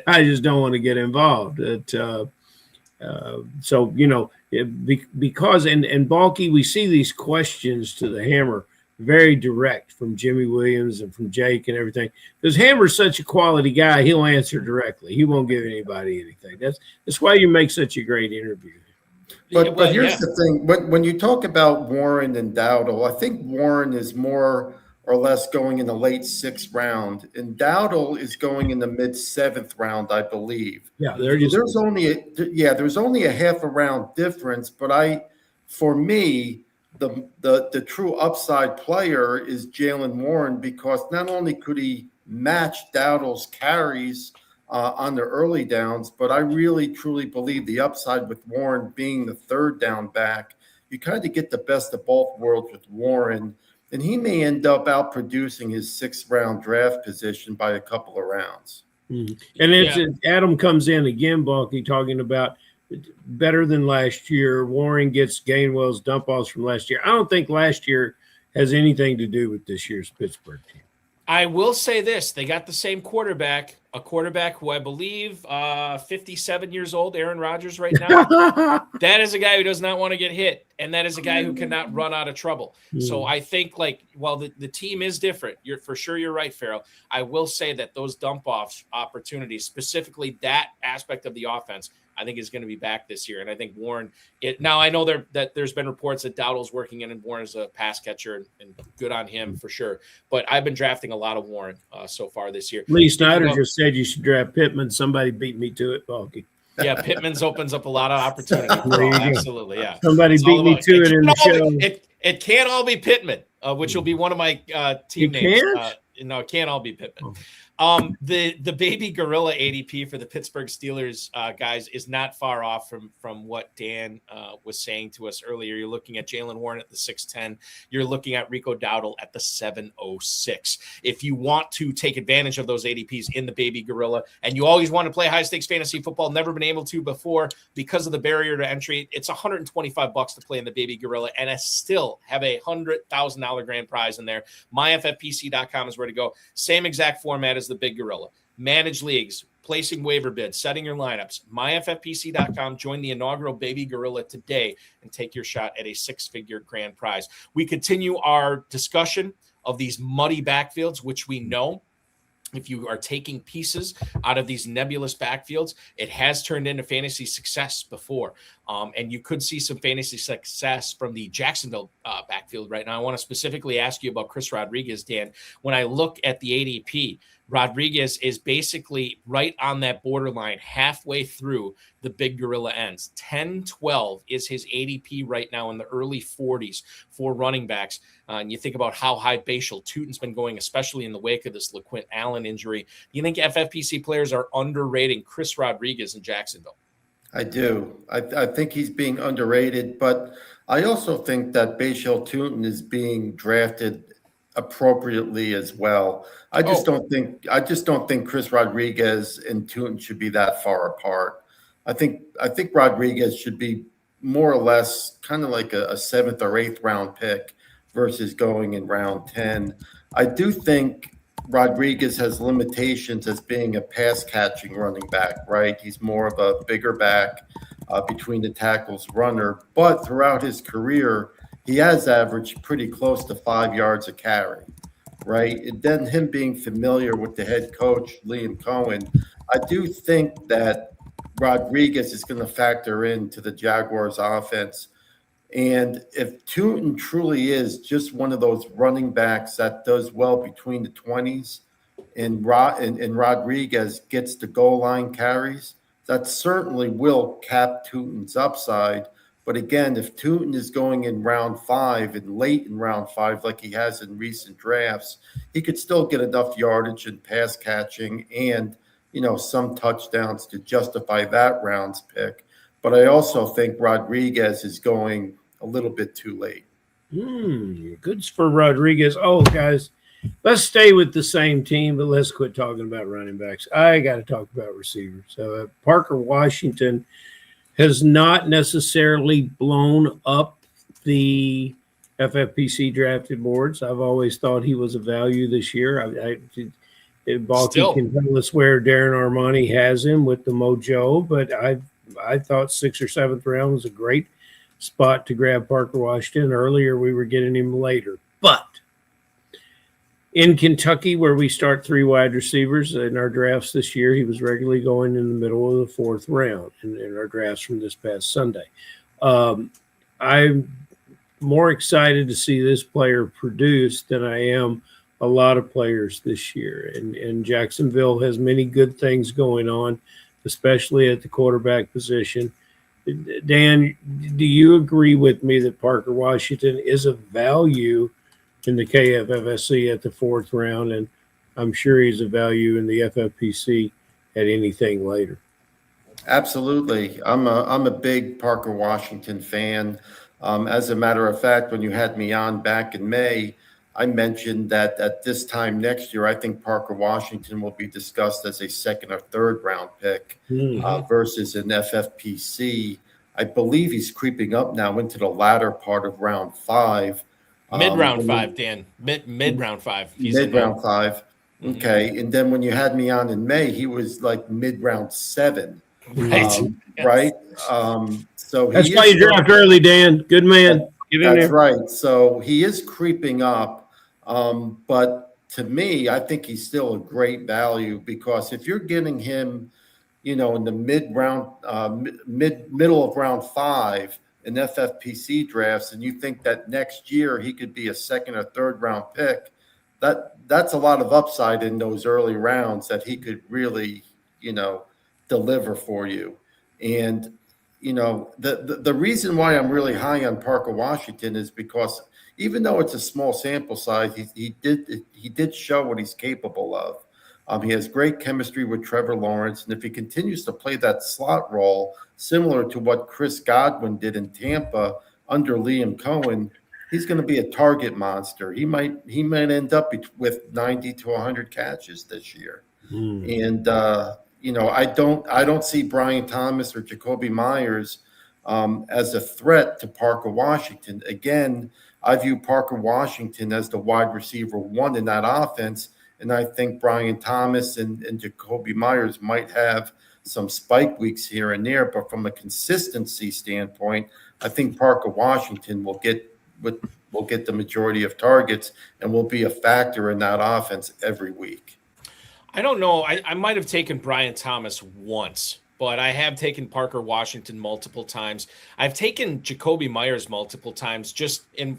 I just don't want to get involved. So, you know, because and Balky, we see these questions to the Hammer very direct from Jimmy Williams and from Jake and everything. Because Hammer's such a quality guy, he'll answer directly. He won't give anybody anything. That's why you make such a great interview. But here's the thing. When you talk about Warren and Dowdle, I think Warren is more or less going in the late sixth round, and Dowdle is going in the mid seventh round, I believe. Yeah, there's only a half a round difference, but for me, the true upside player is Jaylen Warren, because not only could he match Dowdle's carries on the early downs, but I really truly believe the upside with Warren being the third down back, you kind of get the best of both worlds with Warren. And he may end up outproducing his sixth round draft position by a couple of rounds. And Adam comes in again, Balky, talking about better than last year. Warren gets Gainwell's dump offs from last year. I don't think last year has anything to do with this year's Pittsburgh team. I will say this. They got the same quarterback, a quarterback who I believe 57 years old, Aaron Rodgers right now. That is a guy who does not want to get hit, and that is a guy who cannot run out of trouble. So I think, like, while the team is different, you're right, Ferrell. I will say that those dump-off opportunities, specifically that aspect of the offense, I think is going to be back this year. And I think Warren – now I know that there's been reports that Dowdle's working in and Warren's a pass catcher, and good on him for sure. But I've been drafting a lot of Warren so far this year. Lee Snyder just said you should draft Pittman. Somebody beat me to it, Balky. Yeah, Pittman's opens up a lot of opportunity. Absolutely, yeah. Somebody beat me to it in the show. It can't all be Pittman, which will be one of my team names. No, it can't all be Pittman. The Baby Gorilla ADP for the Pittsburgh Steelers guys is not far off from what Dan was saying to us earlier. You're looking at Jaylen Warren at the 6'10". You're looking at Rico Dowdle at the 7'06". If you want to take advantage of those ADPs in the Baby Gorilla, and you always want to play high stakes fantasy football, never been able to before because of the barrier to entry, it's $125 to play in the Baby Gorilla, and I still have a $100,000 grand prize in there. MyFFPC.com is where to go. Same exact format as the Big Gorilla. Manage leagues, placing waiver bids, setting your lineups. MyFFPC.com. Join the inaugural Baby Gorilla today and take your shot at a six-figure grand prize. We continue our discussion of these muddy backfields, which we know if you are taking pieces out of these nebulous backfields, it has turned into fantasy success before. And you could see some fantasy success from the Jacksonville backfield right now. I want to specifically ask you about Chris Rodriguez, Dan. When I look at the ADP Rodriguez is basically right on that borderline, halfway through the Big Gorilla ends. 10-12 is his ADP right now, in the early 40s for running backs. And you think about how high Bashal Tutin's been going, especially in the wake of this LaQuint Allen injury. Do you think FFPC players are underrating Chris Rodriguez in Jacksonville? I do. I think he's being underrated, but I also think that Bashal Tutin is being drafted appropriately as well. I just don't think Chris Rodriguez and Tutin should be that far apart. I think Rodriguez should be more or less kind of like a 7th or 8th round pick versus going in round 10. I do think Rodriguez has limitations as being a pass catching running back, right? He's more of a bigger back, between the tackles runner, but throughout his career, he has averaged pretty close to 5 yards a carry, right? And then him being familiar with the head coach, Liam Cohen, I do think that Rodriguez is going to factor into the Jaguars offense. And if Tutin truly is just one of those running backs that does well between the 20s and Rodriguez gets the goal line carries, that certainly will cap Tutin's upside. But again, if Tutin is going in round 5 and late in round 5, like he has in recent drafts, he could still get enough yardage and pass catching and, some touchdowns to justify that round's pick. But I also think Rodriguez is going a little bit too late. Good for Rodriguez. Oh, guys, let's stay with the same team, but let's quit talking about running backs. I got to talk about receivers. Parker Washington has not necessarily blown up the FFPC drafted boards. I've always thought he was a value this year. Balky can tell us where Darren Armani has him with the mojo, but I thought 6th or 7th round was a great spot to grab Parker Washington. Earlier, we were getting him later. But in Kentucky, where we start 3 wide receivers in our drafts this year, he was regularly going in the middle of the 4th round in our drafts from this past Sunday. I'm more excited to see this player produce than I am a lot of players this year. And Jacksonville has many good things going on, especially at the quarterback position. Dan, do you agree with me that Parker Washington is a value in the KFFSC at the 4th round, and I'm sure he's a value in the FFPC at anything later? Absolutely. I'm a big Parker Washington fan. As a matter of fact, when you had me on back in May, I mentioned that at this time next year, I think Parker Washington will be discussed as a 2nd or 3rd round pick versus an FFPC. I believe he's creeping up now into the latter part of round 5. Mid-round 5, Dan. Mid-round 5. Mid-round 5. Okay. And then when you had me on in May, he was like mid-round 7. Right. Right. So that's why you draft early, Dan. Good man. Get in that's there. Right. So he is creeping up. But to me, I think he's still a great value, because if you're getting him, in the middle of round 5 in FFPC drafts, and you think that next year he could be a 2nd or 3rd round pick, that's a lot of upside in those early rounds that he could really, deliver for you. And, the reason why I'm really high on Parker Washington is because even though it's a small sample size, he did show what he's capable of. He has great chemistry with Trevor Lawrence, and if he continues to play that slot role, similar to what Chris Godwin did in Tampa under Liam Cohen, he's going to be a target monster. He might end up with 90 to 100 catches this year. And I don't see Brian Thomas or Jacoby Myers as a threat to Parker Washington. Again, I view Parker Washington as the wide receiver 1 in that offense, and I think Brian Thomas and Jacoby Myers might have some spike weeks here and there, but from a consistency standpoint, I think Parker Washington will get the majority of targets and will be a factor in that offense every week. I don't know. I might have taken Brian Thomas once but I have taken Parker Washington multiple times. I've taken Jacoby Myers multiple times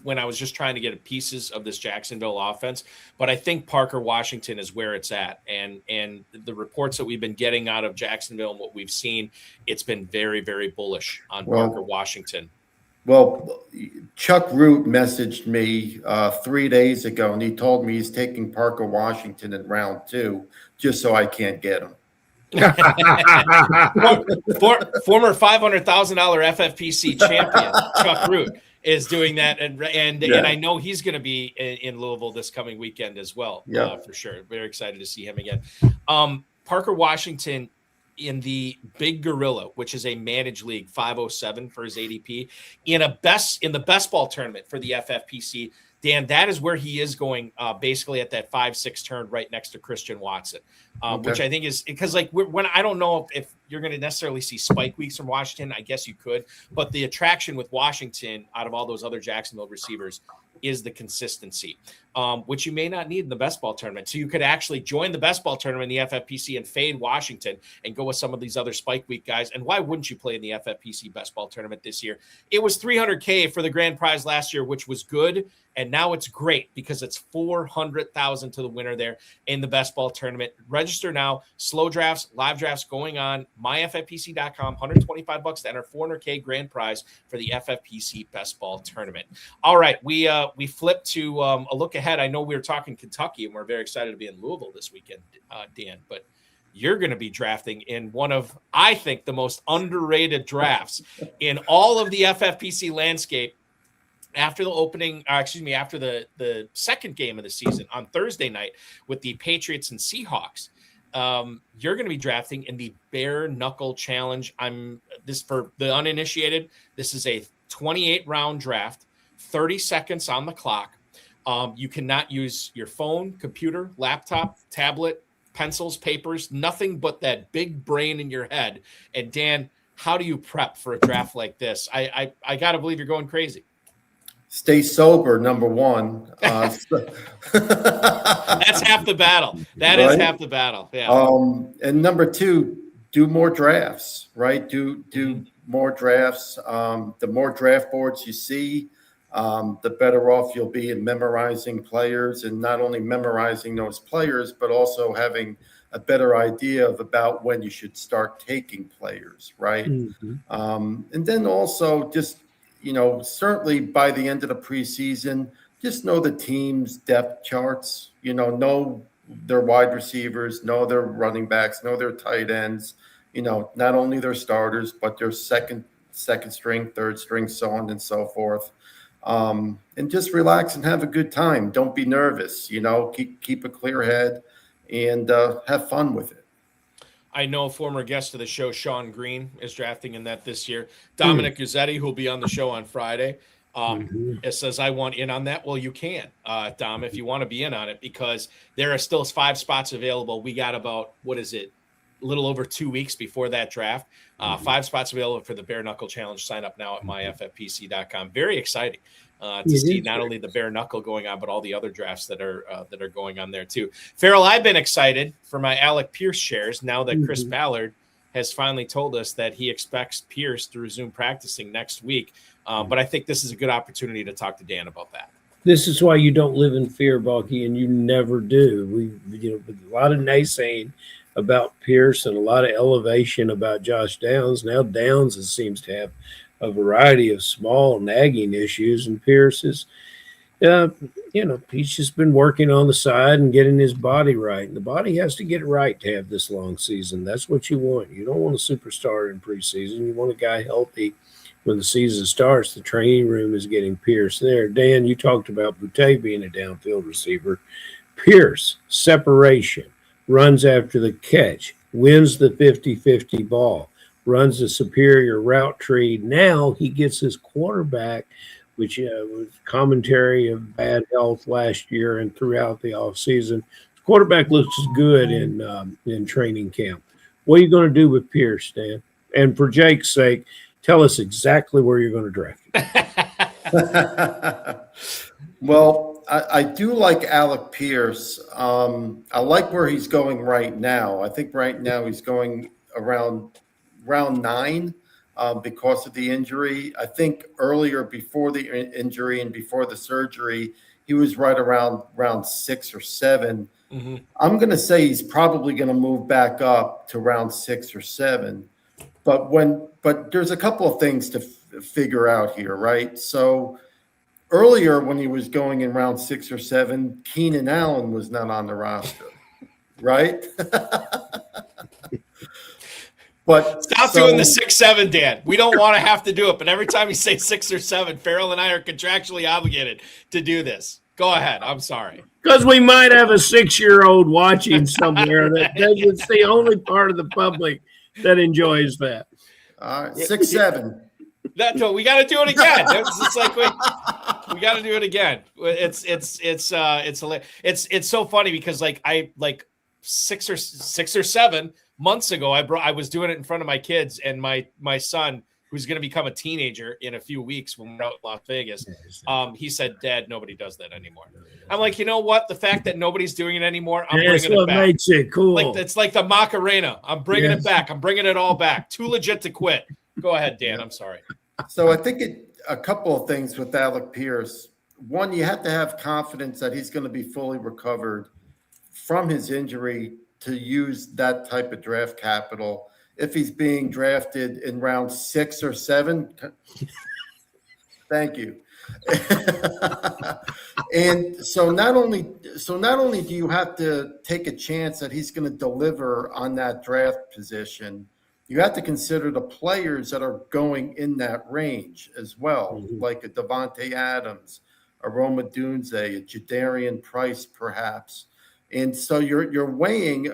when I was just trying to get pieces of this Jacksonville offense. But I think Parker Washington is where it's at. And the reports that we've been getting out of Jacksonville and what we've seen, it's been very, very bullish on Parker Washington. Well, Chuck Root messaged me 3 days ago, and he told me he's taking Parker Washington in round 2 just so I can't get him. Former $500,000 FFPC champion Chuck Root is doing that, and I know he's going to be in Louisville this coming weekend as well. For sure. Very excited to see him again. Parker Washington in the Big Gorilla, which is a managed league, 507 for his ADP, in the best ball tournament for the FFPC. Dan, that is where he is going, basically at that 5-6 turn right next to Christian Watson, which I think is because when I don't know if you're going to necessarily see spike weeks from Washington. I guess you could, but the attraction with Washington out of all those other Jacksonville receivers is the consistency, which you may not need in the best ball tournament. So you could actually join the best ball tournament in the FFPC and fade Washington and go with some of these other spike week guys. And why wouldn't you play in the FFPC best ball tournament this year? It was $300K for the grand prize last year, which was good. And now it's great because it's $400,000 to the winner there in the best ball tournament. Register now. Slow drafts, live drafts going on. myffpc.com. $125 to enter $400K grand prize for the FFPC best ball tournament. All right, we flip to a look ahead. I know we were talking Kentucky, and we're very excited to be in Louisville this weekend, Dan. But you're going to be drafting in one of, I think, the most underrated drafts in all of the FFPC landscape. After the second game of the season on Thursday night with the Patriots and Seahawks, you're going to be drafting in the Bare Knuckle Challenge. This for the uninitiated. This is a 28-round draft, 30 seconds on the clock. You cannot use your phone, computer, laptop, tablet, pencils, papers, nothing but that big brain in your head. And Dan, how do you prep for a draft like this? I got to believe you're going crazy. Stay sober, number one. That's half the battle. That is half the battle. Yeah. And number two, do more drafts, right? Do more drafts. The more draft boards you see, the better off you'll be in memorizing players, and not only memorizing those players, but also having a better idea about when you should start taking players, right? Mm-hmm. And then also just, certainly by the end of the preseason, just know the team's depth charts, know their wide receivers, know their running backs, know their tight ends, not only their starters, but their second string, third string, so on and so forth. And just relax and have a good time. Don't be nervous, keep a clear head and have fun with it. I know former guest of the show, Sean Green, is drafting in that this year. Dominic Guzzetti, who'll be on the show on Friday, it says, I want in on that. Well, you can, Dom, if you want to be in on it, because there are still 5 spots available. We got about, a little over 2 weeks before that draft. 5 spots available for the Bare Knuckle Challenge. Sign up now at myffpc.com. Very exciting to see not only the Bare Knuckle going on, but all the other drafts that are going on there too. Ferrell, I've been excited for my Alec Pierce shares now that Chris Ballard has finally told us that he expects Pierce to resume practicing next week. But I think this is a good opportunity to talk to Dan about that. This is why you don't live in fear, Balky, and you never do. With a lot of naysaying about Pierce and a lot of elevation about Josh Downs. Now Downs seems to have a variety of small nagging issues, and Pierce is, he's just been working on the side and getting his body right. And the body has to get it right to have this long season. That's what you want. You don't want a superstar in preseason. You want a guy healthy when the season starts. The training room is getting Pierce there. Dan, you talked about Boutte being a downfield receiver. Pierce, separation, runs after the catch, wins the 50-50 ball, runs a superior route tree. Now he gets his quarterback, which was commentary of bad health last year and throughout the offseason. The quarterback looks good in training camp. What are you going to do with Pierce, Dan? And for Jake's sake, tell us exactly where you're going to draft him. Well, I do like Alec Pierce. I like where he's going right now. I think right now he's going around round 9 because of the injury. I think earlier, before the injury and before the surgery, he was right around round 6 or 7. Mm-hmm. I'm going to say he's probably going to move back up to round 6 or 7. But there's a couple of things to figure out here, right? So earlier, when he was going in round 6 or 7, Keenan Allen was not on the roster, right? But stop doing the 6-7, Dan. We don't want to have to do it, but every time you say 6 or 7, Ferrell and I are contractually obligated to do this. Go ahead. I'm sorry. Because we might have a 6-year-old watching somewhere it's the only part of the public that enjoys that. All right, 6-7. No, we got to do it again. It's like we got to do it again. It's so funny because I 6 or 7 months ago I was doing it in front of my kids, and my son, who's going to become a teenager in a few weeks when we're out in Las Vegas, he said, "Dad, nobody does that anymore." I'm like, you know what? The fact that nobody's doing it anymore, I'm bringing it back. Makes it cool. It's like the Macarena. I'm bringing it back. I'm bringing it all back. Too legit to quit. Go ahead, Dan. I'm sorry. So I think a couple of things with Alec Pierce. One, you have to have confidence that he's going to be fully recovered from his injury to use that type of draft capital. If he's being drafted in round 6 or 7, thank you. And so not only do you have to take a chance that he's going to deliver on that draft position, you have to consider the players that are going in that range as well, like a Devontae Adams, a Rome Odunze, a Jadarian Price, perhaps. And so you're weighing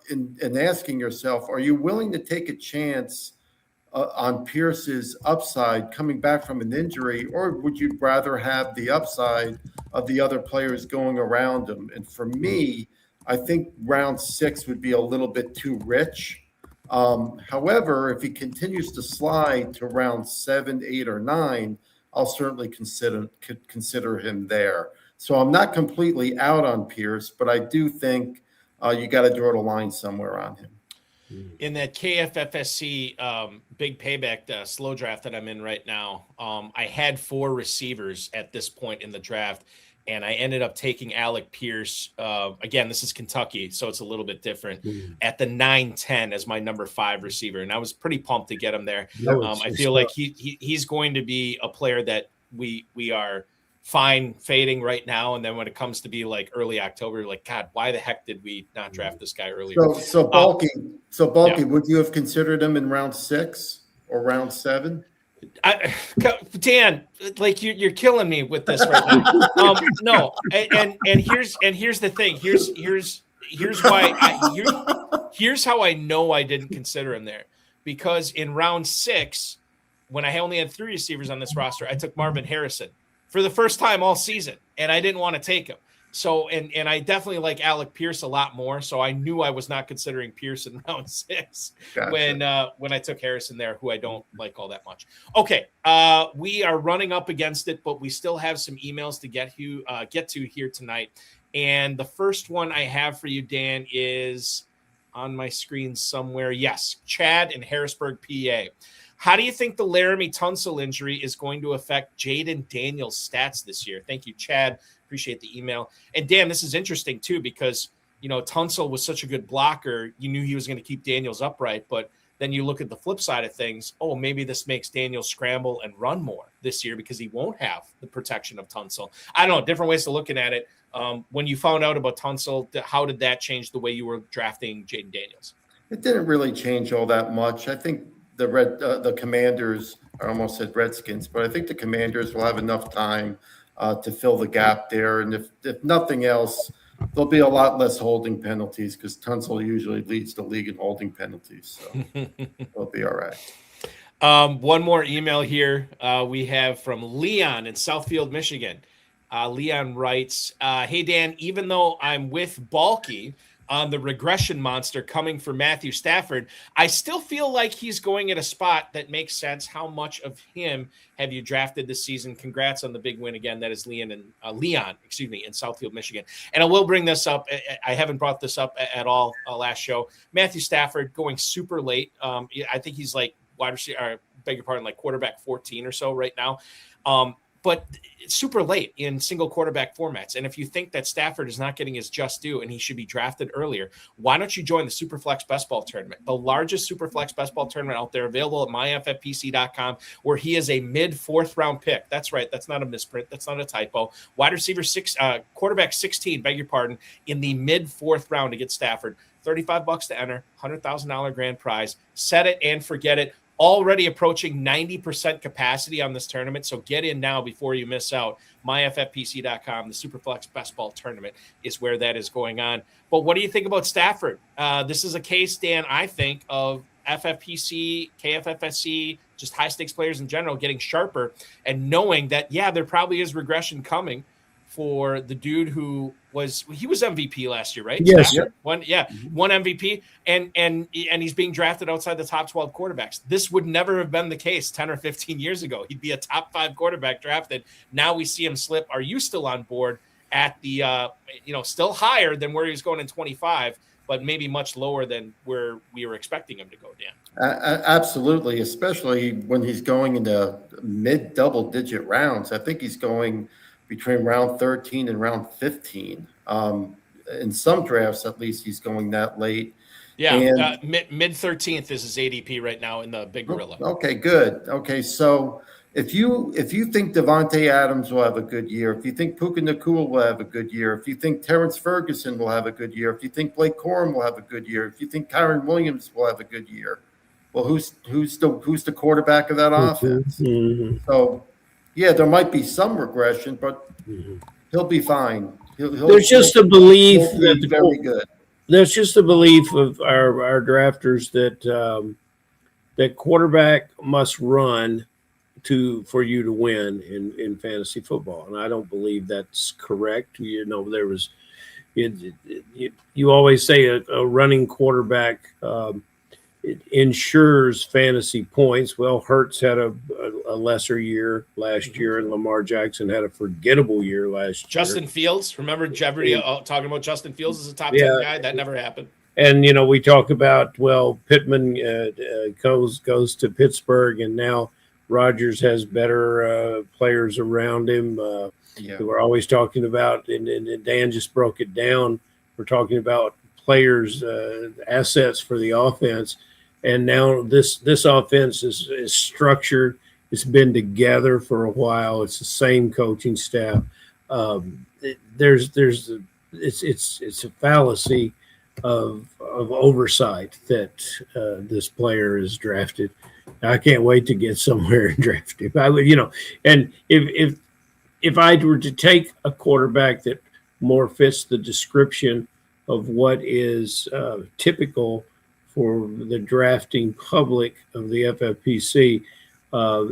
and asking yourself, are you willing to take a chance on Pierce's upside coming back from an injury, or would you rather have the upside of the other players going around him? And for me, I think round 6 would be a little bit too rich. However, if he continues to slide to round 7, 8, or 9, I'll certainly consider him there. So I'm not completely out on Pierce, but I do think you got to draw the line somewhere on him. In that KFFSC big payback slow draft that I'm in right now, I had 4 receivers at this point in the draft, and I ended up taking Alec Pierce. Again, this is Kentucky, so it's a little bit different. At the 9-10 as my number 5 receiver, and I was pretty pumped to get him there. I feel like he's going to be a player that we are fine fading right now, and then when it comes to be like early October, like, God, why the heck did we not draft this guy earlier? So bulky, yeah. Would you have considered him in round 6 or round 7? Dan, like you're killing me with this right now. No, and here's the thing. Here's how I know I didn't consider him there, because in round 6, when I only had 3 receivers on this roster, I took Marvin Harrison for the first time all season, and I didn't want to take him. So, and I definitely like Alec Pierce a lot more. So I knew I was not considering Pierce in round 6 when I took Harrison there, who I don't like all that much. Okay, we are running up against it, but we still have some emails to get to here tonight. And the first one I have for you, Dan, is on my screen somewhere. Yes, Chad in Harrisburg, PA. How do you think the Laramie Tunsil injury is going to affect Jaden Daniels' stats this year? Thank you, Chad. Appreciate the email. And Dan, this is interesting too, because, Tunsil was such a good blocker. You knew he was going to keep Daniels upright, but then you look at the flip side of things. Oh, maybe this makes Daniels scramble and run more this year because he won't have the protection of Tunsil. I don't know, different ways to looking at it. When you found out about Tunsil, how did that change the way you were drafting Jaden Daniels? It didn't really change all that much. I think the Commanders, I almost said Redskins, but I think the Commanders will have enough time to fill the gap there. And if nothing else, there'll be a lot less holding penalties, because Tunsil usually leads the league in holding penalties. So it'll be all right. One more email here we have from Leon in Southfield, Michigan. Leon writes, hey, Dan, even though I'm with Balky, on the regression monster coming for Matthew Stafford. I still feel like he's going at a spot that makes sense. How much of him have you drafted this season? Congrats on the big win again. That is Leon, in Southfield, Michigan. And I will bring this up. I haven't brought this up at all last show. Matthew Stafford going super late. I think he's like wide receiver, beg your pardon, like quarterback 14 or so right now. But it's super late in single quarterback formats. And if you think that Stafford is not getting his just due and he should be drafted earlier, why don't you join the Superflex Best Ball Tournament, the largest Superflex Best Ball Tournament out there, available at myffpc.com, where he is a mid-4th round pick. That's right. That's not a misprint. That's not a typo. Wide receiver quarterback 16, beg your pardon, in the mid-4th round to get Stafford. $35 to enter, $100,000 grand prize. Set it and forget it. Already approaching 90% capacity on this tournament, so get in now before you miss out. myffpc.com, the Superflex Best Ball Tournament is where that is going on. But what do you think about Stafford? This is a case, Dan, I think, of FFPC, KFFSC, just high-stakes players in general getting sharper and knowing that, yeah, there probably is regression coming for the dude who was MVP last year, right? Yes. Yep. One MVP, and he's being drafted outside the top 12 quarterbacks. This would never have been the case 10 or 15 years ago. He'd be a top 5 quarterback drafted. Now we see him slip. Are you still on board at the still higher than where he was going in 25, but maybe much lower than where we were expecting him to go, Dan? Absolutely, especially when he's going into mid double-digit rounds. I think he's going between round 13 and round 15. In some drafts, at least, he's going that late. Yeah, mid 13th is his ADP right now in the Big Gorilla. Okay, good. Okay, so if you think Devontae Adams will have a good year, if you think Puka Nacua will have a good year, if you think Terrence Ferguson will have a good year, if you think Blake Corum will have a good year, if you think Kyron Williams will have a good year, well, who's the quarterback of that offense? Mm-hmm. So, yeah, there might be some regression, but he'll be fine. There's just a belief that very good. There's just a belief of our drafters that that quarterback must run for you to win in fantasy football, and I don't believe that's correct. There was you always say a running quarterback it ensures fantasy points. Well, Hurts had a lesser year last year, and Lamar Jackson had a forgettable year last year. Justin Fields, remember Jeopardy talking about Justin Fields as a top 10 guy? That never happened. And, we talk about, Pittman goes to Pittsburgh, and now Rodgers has better players around him. We're always talking about, and Dan just broke it down, we're talking about players, assets for the offense. And now this offense is structured. It's been together for a while. It's the same coaching staff. It's a fallacy of oversight that this player is drafted. I can't wait to get somewhere and draft him. I would, and if I were to take a quarterback that more fits the description of what is typical for the drafting public of the FFPC,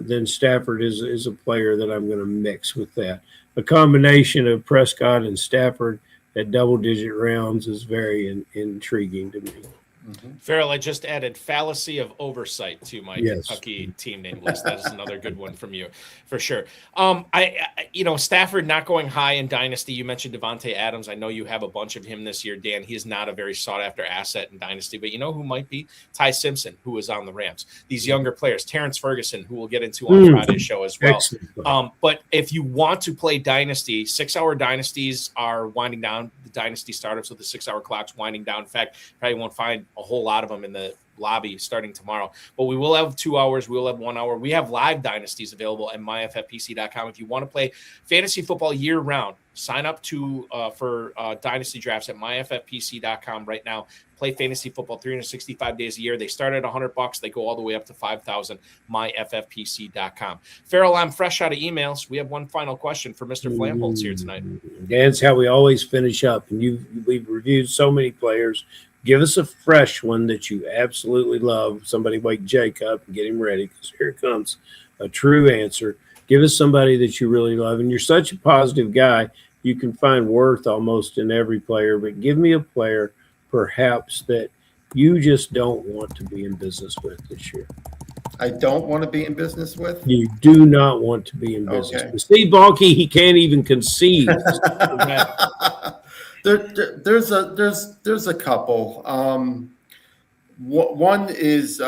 then Stafford is a player that I'm going to mix with that. A combination of Prescott and Stafford at double-digit rounds is very intriguing to me. Mm-hmm. Ferrell, I just added fallacy of oversight to my Kentucky team name list. That is another good one from you, for sure. Stafford not going high in Dynasty. You mentioned Devontae Adams. I know you have a bunch of him this year, Dan. He is not a very sought-after asset in Dynasty, but you know who might be? Ty Simpson, who is on the Rams. These younger players, Terrence Ferguson, who we'll get into on Friday's show as well. But if you want to play Dynasty, 6-hour Dynasties are winding down. The Dynasty startups with the 6-hour clocks winding down. In fact, probably won't find a whole lot of them in the lobby starting tomorrow, but we will have 2 hours. We'll have 1 hour. We have live dynasties available at myffpc.com. If you want to play fantasy football year round, sign up for dynasty drafts at myffpc.com right now. Play fantasy football 365 days a year. They start at $100. They go all the way up to $5,000. myffpc.com. Ferrell, I'm fresh out of emails. We have one final question for Mr. Flamholtz here tonight. That's how we always finish up. And we've reviewed so many players. Give us a fresh one that you absolutely love. Somebody wake Jake up and get him ready, because here comes a true answer. Give us somebody that you really love. And you're such a positive guy, you can find worth almost in every player. But give me a player, perhaps that you just don't want to be in business with this year? I don't want to be in business with. You do not want to be in business. Okay. With. See, Balky, he can't even conceive. There's a couple. One is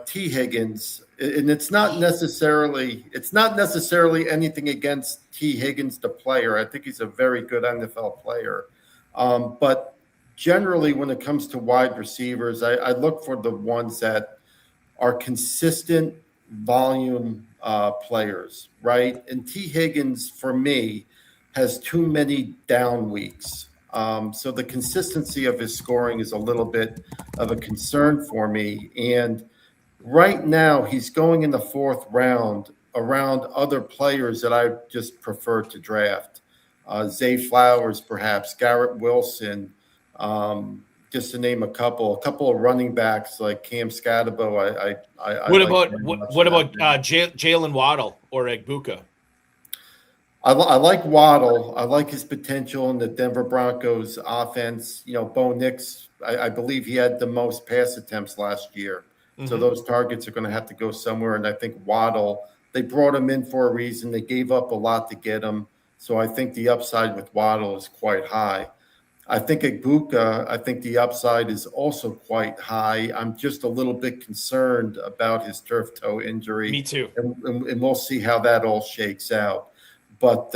T. Higgins, and it's not necessarily anything against T. Higgins, the player. I think he's a very good NFL player, but generally, when it comes to wide receivers, I look for the ones that are consistent volume players, right? And T. Higgins, for me, has too many down weeks. So the consistency of his scoring is a little bit of a concern for me. And right now, he's going in the 4th round around other players that I just prefer to draft. Zay Flowers, perhaps, Garrett Wilson, just to name a couple of running backs like Cam Scatterbo. What about Jalen Waddle or Egbuka? I like Waddle. I like his potential in the Denver Broncos offense. Bo Nix, I believe he had the most pass attempts last year. Mm-hmm. So those targets are going to have to go somewhere. And I think Waddle, they brought him in for a reason. They gave up a lot to get him. So I think the upside with Waddle is quite high. I think Egbuka, I think the upside is also quite high. I'm just a little bit concerned about his turf toe injury. Me too. And we'll see how that all shakes out. But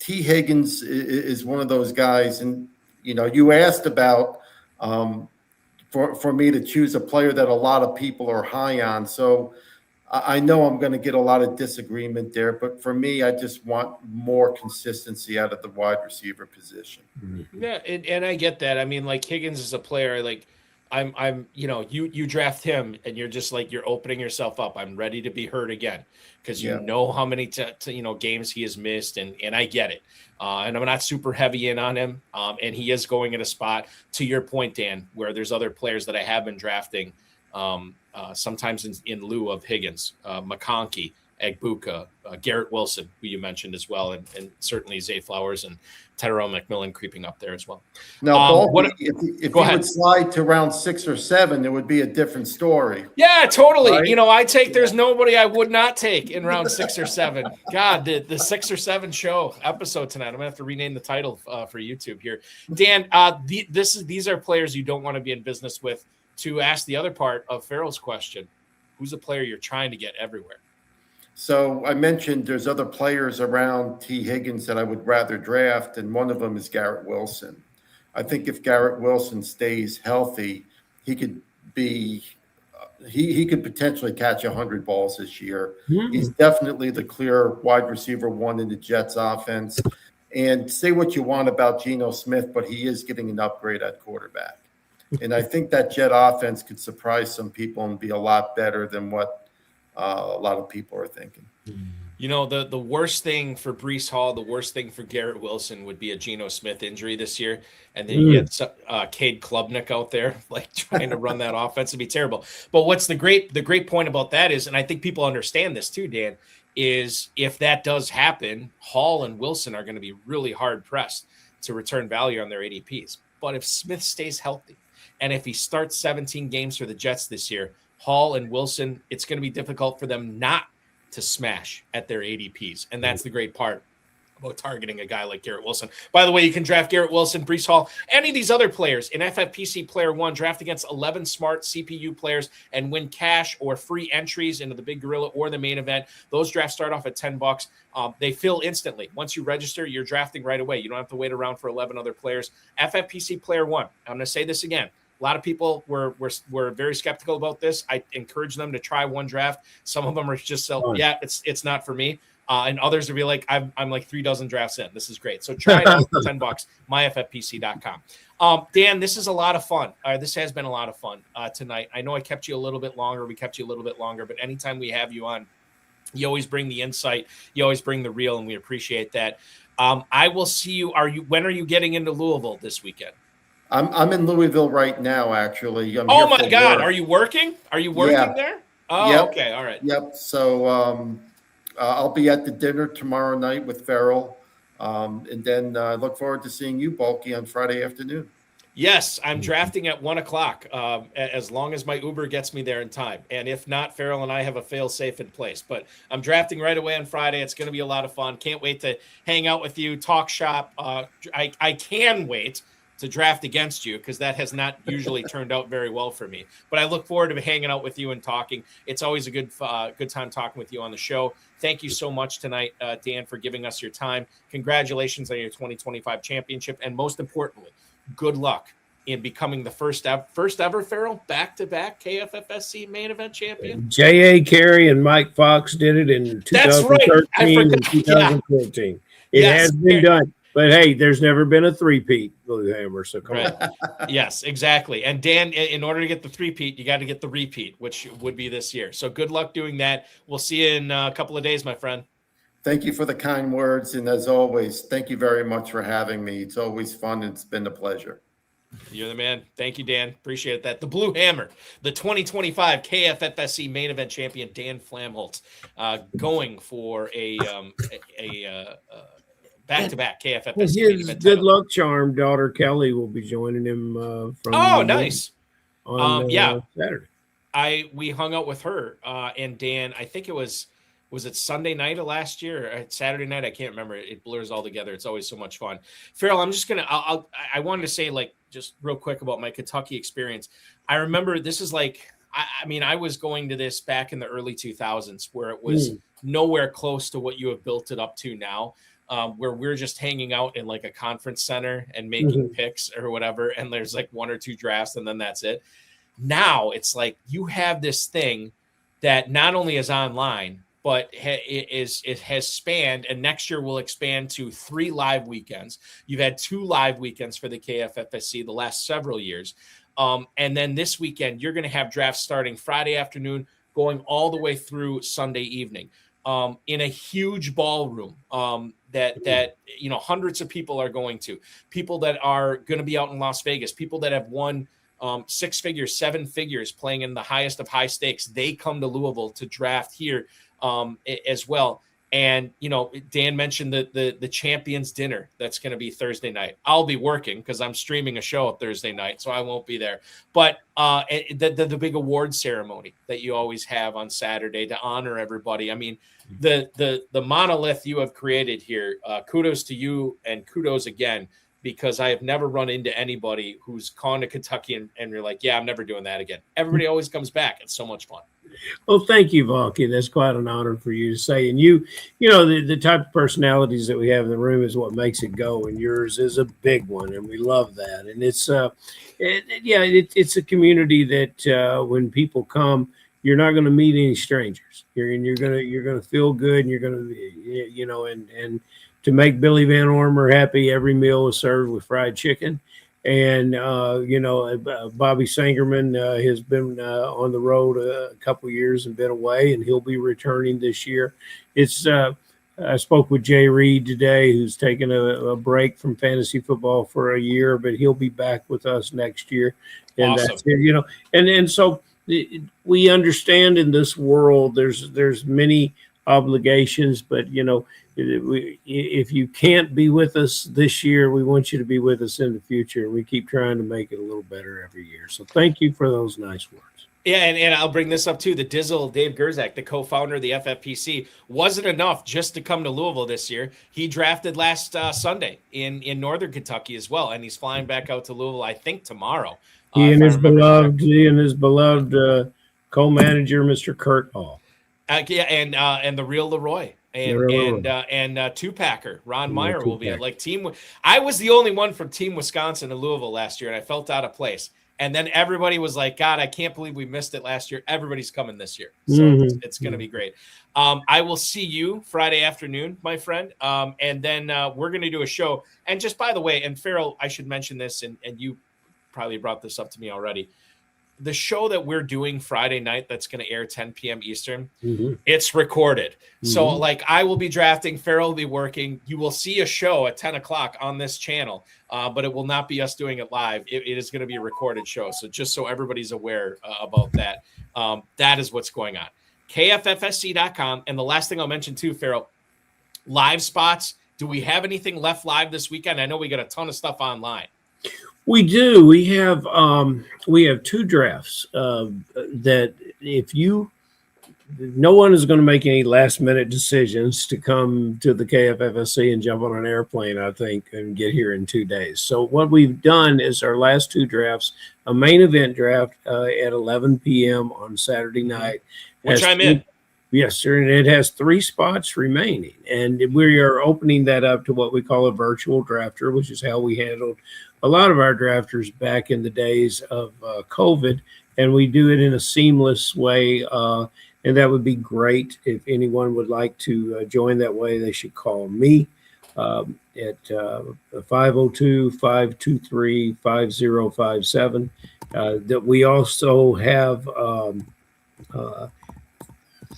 T. Higgins is one of those guys. And, you asked about for me to choose a player that a lot of people are high on. So I know I'm going to get a lot of disagreement there, but for me, I just want more consistency out of the wide receiver position. Yeah, and I get that. I mean, like Higgins is a player. Like I'm, you draft him, and you're just like you're opening yourself up. I'm ready to be hurt again because you know how many games he has missed, and I get it. And I'm not super heavy in on him, and he is going in a spot to your point, Dan, where there's other players that I have been drafting. Sometimes in lieu of Higgins, McConkey, Egbuka, Garrett Wilson, who you mentioned as well, and certainly Zay Flowers and Tyrell McMillan creeping up there as well. Now, if you would slide to round 6 or 7, it would be a different story. Yeah, totally. Right? There's nobody I would not take in round 6 or 7. God, the 6 or 7 show episode tonight. I'm gonna have to rename the title for YouTube here. Dan, these are players you don't want to be in business with. To ask the other part of Ferrell's question, who's a player you're trying to get everywhere? So I mentioned there's other players around T. Higgins that I would rather draft, and one of them is Garrett Wilson. I think if Garrett Wilson stays healthy, he could be he could potentially catch 100 balls this year. Mm-hmm. He's definitely the clear wide receiver 1 in the Jets offense. And say what you want about Geno Smith, but he is getting an upgrade at quarterback. And I think that Jet offense could surprise some people and be a lot better than what a lot of people are thinking. The worst thing for Breece Hall, the worst thing for Garrett Wilson would be a Geno Smith injury this year. And then you get Cade Klubnik out there, like trying to run that offense. It'd be terrible. But what's the great point about that is, and I think people understand this too, Dan, is if that does happen, Hall and Wilson are going to be really hard pressed to return value on their ADPs. But if Smith stays healthy, and if he starts 17 games for the Jets this year, Hall and Wilson, it's going to be difficult for them not to smash at their ADPs. And that's the great part about targeting a guy like Garrett Wilson. By the way, you can draft Garrett Wilson, Breece Hall, any of these other players in FFPC Player One, draft against 11 smart CPU players and win cash or free entries into the Big Gorilla or the main event. Those drafts start off at $10. They fill instantly. Once you register, you're drafting right away. You don't have to wait around for 11 other players. FFPC Player One. I'm going to say this again. A lot of people were very skeptical about this. I encourage them to try one draft. Some of them are just it's not for me. And others will be like, I'm like 3 dozen drafts in. This is great. So try it out for $10, myffpc.com. Dan, this is a lot of fun. This has been a lot of fun tonight. I know I kept you a little bit longer. We kept you a little bit longer, but anytime we have you on, you always bring the insight. You always bring the real, and we appreciate that. I will see you. When are you getting into Louisville this weekend? I'm in Louisville right now, actually. Oh my God. Are you working? Are you working there? Oh, yep. Okay. All right. Yep. So I'll be at the dinner tomorrow night with Ferrell. And then I look forward to seeing you, Balky, on Friday afternoon. Yes, I'm drafting at 1:00, as long as my Uber gets me there in time. And if not, Ferrell and I have a fail-safe in place. But I'm drafting right away on Friday. It's going to be a lot of fun. Can't wait to hang out with you, talk shop. I can wait to draft against you because that has not usually turned out very well for me. But I look forward to hanging out with you and talking. It's always a good time talking with you on the show. Thank you so much tonight, Dan, for giving us your time. Congratulations on your 2025 championship. And most importantly, good luck in becoming the first ever Ferrell back-to-back KFFSC Main Event champion. J.A. Carey and Mike Fox did it in 2013 and 2014. It has been done. But, hey, there's never been a three-peat, Blue Hammer, so come on. Yes, exactly. And, Dan, in order to get the three-peat, you got to get the repeat, which would be this year. So good luck doing that. We'll see you in a couple of days, my friend. Thank you for the kind words. And as always, thank you very much for having me. It's always fun. It's been a pleasure. You're the man. Thank you, Dan. Appreciate that. The Blue Hammer, the 2025 KFFSC Main Event champion, Dan Flamholtz, going for a back-to-back KFFSC Main Event good luck charm daughter Kelly will be joining him from nice on Saturday. We hung out with her and Dan. I think it was it Sunday night of last year or Saturday night? I can't remember. It blurs all together. It's always so much fun. Ferrell, I'm just I wanted to say just real quick about my Kentucky experience. I remember this is I was going to this back in the early 2000s where it was nowhere close to what you have built it up to now. Where we're just hanging out in a conference center and making picks or whatever. And there's one or two drafts and then that's it. Now it's you have this thing that not only is online, but it has spanned, and next year will expand to 3 live weekends. You've had 2 live weekends for the KFFSC the last several years. And then this weekend, you're going to have drafts starting Friday afternoon, going all the way through Sunday evening. In a huge ballroom that hundreds of people are going to. People that are going to be out in Las Vegas, people that have won 6 figures, 7 figures, playing in the highest of high stakes. They come to Louisville to draft here as well. And, Dan mentioned the champions dinner that's going to be Thursday night. I'll be working because I'm streaming a show Thursday night, so I won't be there. But the big award ceremony that you always have on Saturday to honor everybody. I mean, the monolith you have created here, kudos to you and kudos again, because I have never run into anybody who's gone to Kentucky and you're like, yeah, I'm never doing that again. Everybody always comes back. It's so much fun. Well, thank you, Valky. That's quite an honor for you to say. And the type of personalities that we have in the room is what makes it go. And yours is a big one, and we love that. And it's it's a community that when people come, you're not going to meet any strangers. You're gonna feel good, and you're gonna and to make Billy Van Ormer happy, every meal is served with fried chicken. And, Bobby Sangerman has been on the road a couple years and been away, and he'll be returning this year. I spoke with Jay Reed today, who's taken a break from fantasy football for a year, but he'll be back with us next year. And awesome. That's it, and so we understand in this world, there's many obligations, but, if you can't be with us this year, we want you to be with us in the future. We keep trying to make it a little better every year. So thank you for those nice words. Yeah, and I'll bring this up too. The Dizzle, Dave Gerzak, the co-founder of the FFPC, wasn't enough just to come to Louisville this year. He drafted last Sunday in Northern Kentucky as well, and he's flying back out to Louisville, I think, tomorrow. He and his beloved co-manager, Mr. Kurt Hall. And the real Leroy. And two-packer Ron Meyer will be at team. I was the only one from Team Wisconsin in Louisville last year, and I felt out of place. And then everybody was like, God, I can't believe we missed it last year. Everybody's coming this year. So it's going to be great. I will see you Friday afternoon, my friend. And then we're going to do a show. And just by the way, and Ferrell, I should mention this, and you probably brought this up to me already. The show that we're doing Friday night that's going to air 10 p.m. Eastern, it's recorded. So I will be drafting, Ferrell will be working. You will see a show at 10 o'clock on this channel, but it will not be us doing it live. It is going to be a recorded show. So just so everybody's aware about that, that is what's going on. KFFSC.com. And the last thing I'll mention too, Ferrell, live spots. Do we have anything left live this weekend? I know we got a ton of stuff online. We do. We have two drafts that if you no one is going to make any last minute decisions to come to the KFFSC and jump on an airplane, I think, and get here in 2 days. So what we've done is our last two drafts, a main event draft at 11 p.m. on Saturday night. Which I'm in. Yes, sir. And it has 3 spots remaining. And we are opening that up to what we call a virtual drafter, which is how we handled a lot of our drafters back in the days of COVID. And we do it in a seamless way. And that would be great. If anyone would like to join that way, they should call me at 502-523-5057. That we also have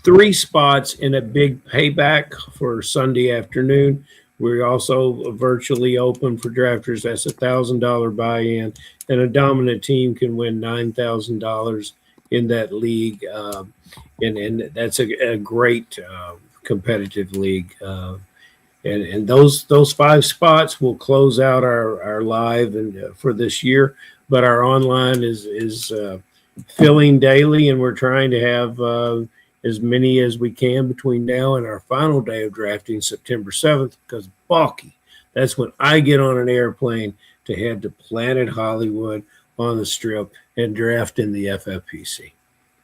3 spots in a big payback for Sunday afternoon. We're also virtually open for drafters. That's $1,000 buy-in, and a dominant team can win $9,000 in that league. And that's a great competitive league. And those 5 spots will close out our live and for this year. But our online is filling daily, and we're trying to have as many as we can between now and our final day of drafting, September 7th, because Balky, that's when I get on an airplane to head to Planet Hollywood on the Strip and draft in the FFPC.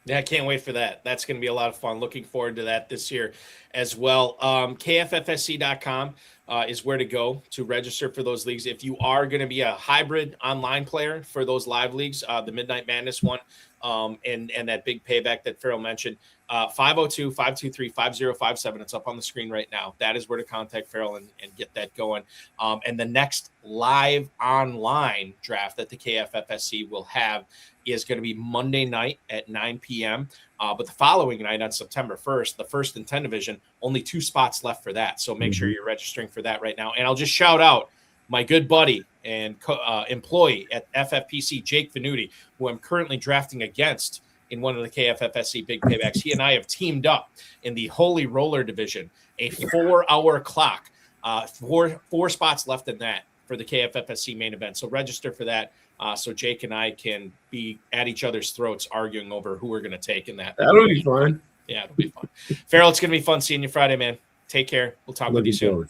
Yeah, I can't wait for that. That's going to be a lot of fun. Looking forward to that this year as well. KFFSC.com is where to go to register for those leagues. If you are going to be a hybrid online player for those live leagues, the Midnight Madness one, and that big payback that Ferrell mentioned, 502-523-5057. It's up on the screen right now. That is where to contact Ferrell and get that going. And the next live online draft that the KFFSC will have is going to be Monday night at 9 p.m. But the following night on September 1st, the first and 10 division, only 2 spots left for that. So make sure you're registering for that right now. And I'll just shout out my good buddy and employee at FFPC, Jake Venuti, who I'm currently drafting against in one of the KFFSC big paybacks. He and I have teamed up in the Holy Roller division, a 4-hour clock, 4 spots left in that for the KFFSC main event. So register for that. So Jake and I can be at each other's throats arguing over who we're going to take in that. That'll be fun. Yeah, it'll be fun. Ferrell, it's going to be fun seeing you Friday, man. Take care. We'll talk with you soon.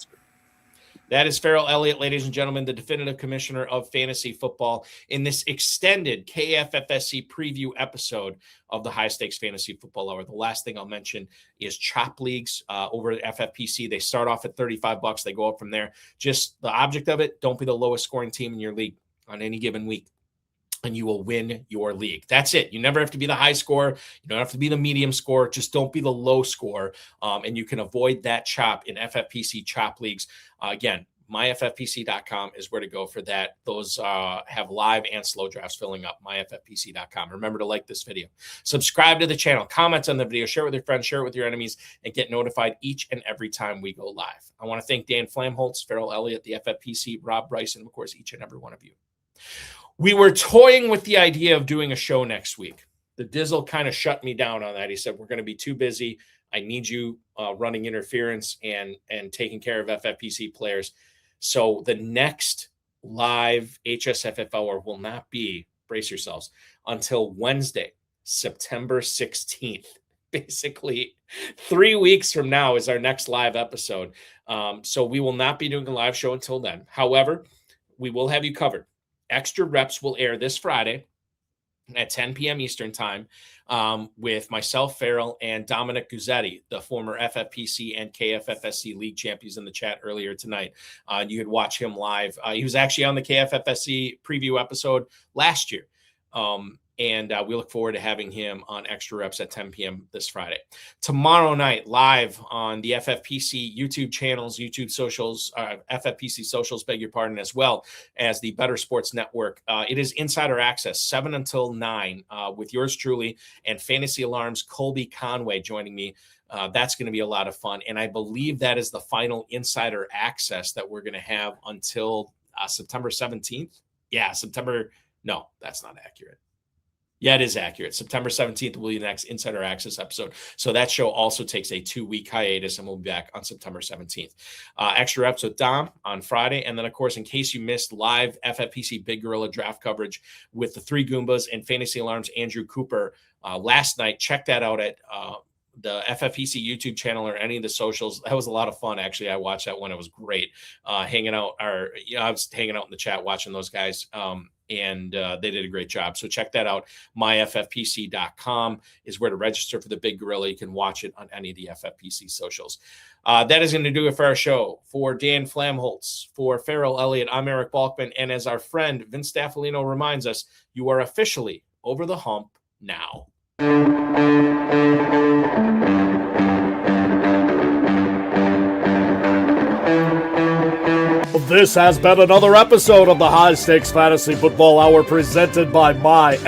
That is Ferrell Elliott, ladies and gentlemen, the definitive commissioner of fantasy football, in this extended KFFSC preview episode of the High Stakes Fantasy Football Hour. The last thing I'll mention is chop leagues over at FFPC. They start off at $35. They go up from there. Just the object of it, don't be the lowest scoring team in your league on any given week, and you will win your league. That's it. You never have to be the high score. You don't have to be the medium score. Just don't be the low score, and you can avoid that chop in FFPC chop leagues. Again, myffpc.com is where to go for that. Those have live and slow drafts filling up. myffpc.com. Remember to like this video, subscribe to the channel, comment on the video, share it with your friends, share it with your enemies, and get notified each and every time we go live. I want to thank Dan Flamholtz, Ferrell Elliott, the FFPC, Rob Bryson, and of course, each and every one of you. We were toying with the idea of doing a show next week. The Dizzle kind of shut me down on that. He said, we're going to be too busy. I need you running interference and taking care of FFPC players. So the next live HSFF hour will not be, brace yourselves, until Wednesday, September 16th. Basically, 3 weeks from now is our next live episode. So we will not be doing a live show until then. However, we will have you covered. Extra Reps will air this Friday at 10 p.m. Eastern time with myself, Ferrell, and Dominic Guzzetti, the former FFPC and KFFSC league champions in the chat earlier tonight. You could watch him live. He was actually on the KFFSC preview episode last year. And we look forward to having him on Extra Reps at 10 p.m. this Friday. Tomorrow night, live on the FFPC YouTube channels, YouTube socials, FFPC socials, beg your pardon, as well as the Better Sports Network. It is Insider Access, 7 until 9, with yours truly and Fantasy Alarm's Colby Conway joining me. That's going to be a lot of fun. And I believe that is the final Insider Access that we're going to have until September 17th. Yeah, no, that's not accurate. Yeah, it is accurate. September 17th will be the next Insider Access episode. So that show also takes a 2-week hiatus, and we'll be back on September 17th. Extra reps with Dom on Friday. And then, of course, in case you missed live FFPC Big Gorilla draft coverage with the three Goombas and Fantasy Alarm's Andrew Cooper last night, check that out at the FFPC YouTube channel or any of the socials. That was a lot of fun. Actually, I watched that one. It was great. I was hanging out in the chat watching those guys. And they did a great job. So check that out. myffpc.com is where to register for the Big Gorilla. You can watch it on any of the FFPC socials. That is going to do it for our show. For Dan Flamholtz, for Ferrell Elliott, I'm Eric Balkman. And as our friend Vince Staffolino reminds us, you are officially over the hump now. This has been another episode of the High Stakes Fantasy Football Hour presented by myffpc.com.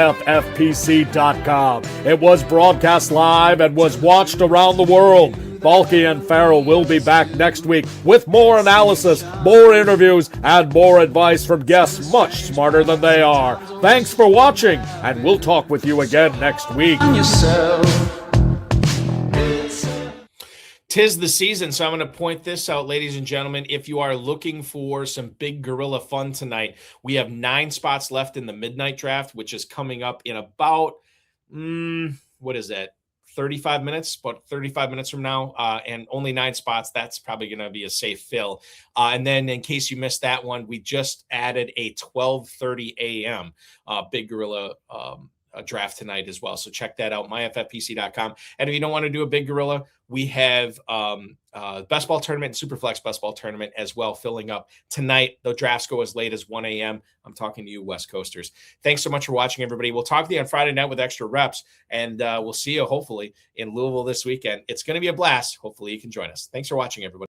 It was broadcast live and was watched around the world. Balky and Ferrell will be back next week with more analysis, more interviews, and more advice from guests much smarter than they are. Thanks for watching, and we'll talk with you again next week. Tis the season, so I'm going to point this out, ladies and gentlemen. If you are looking for some Big Gorilla fun tonight, we have 9 spots left in the midnight draft, which is coming up in about, 35 minutes, about 35 minutes from now, and only 9 spots. That's probably going to be a safe fill. And then in case you missed that one, we just added a 12:30 a.m. Big Gorilla draft tonight as well. So check that out, myffpc.com. And if you don't want to do a Big Gorilla, we have Best Ball Tournament and Superflex Best Ball Tournament as well filling up tonight. The drafts go as late as 1 a.m. I'm talking to you West Coasters. Thanks so much for watching, everybody. We'll talk to you on Friday night with extra reps, and we'll see you hopefully in Louisville this weekend. It's going to be a blast. Hopefully you can join us. Thanks for watching, everybody.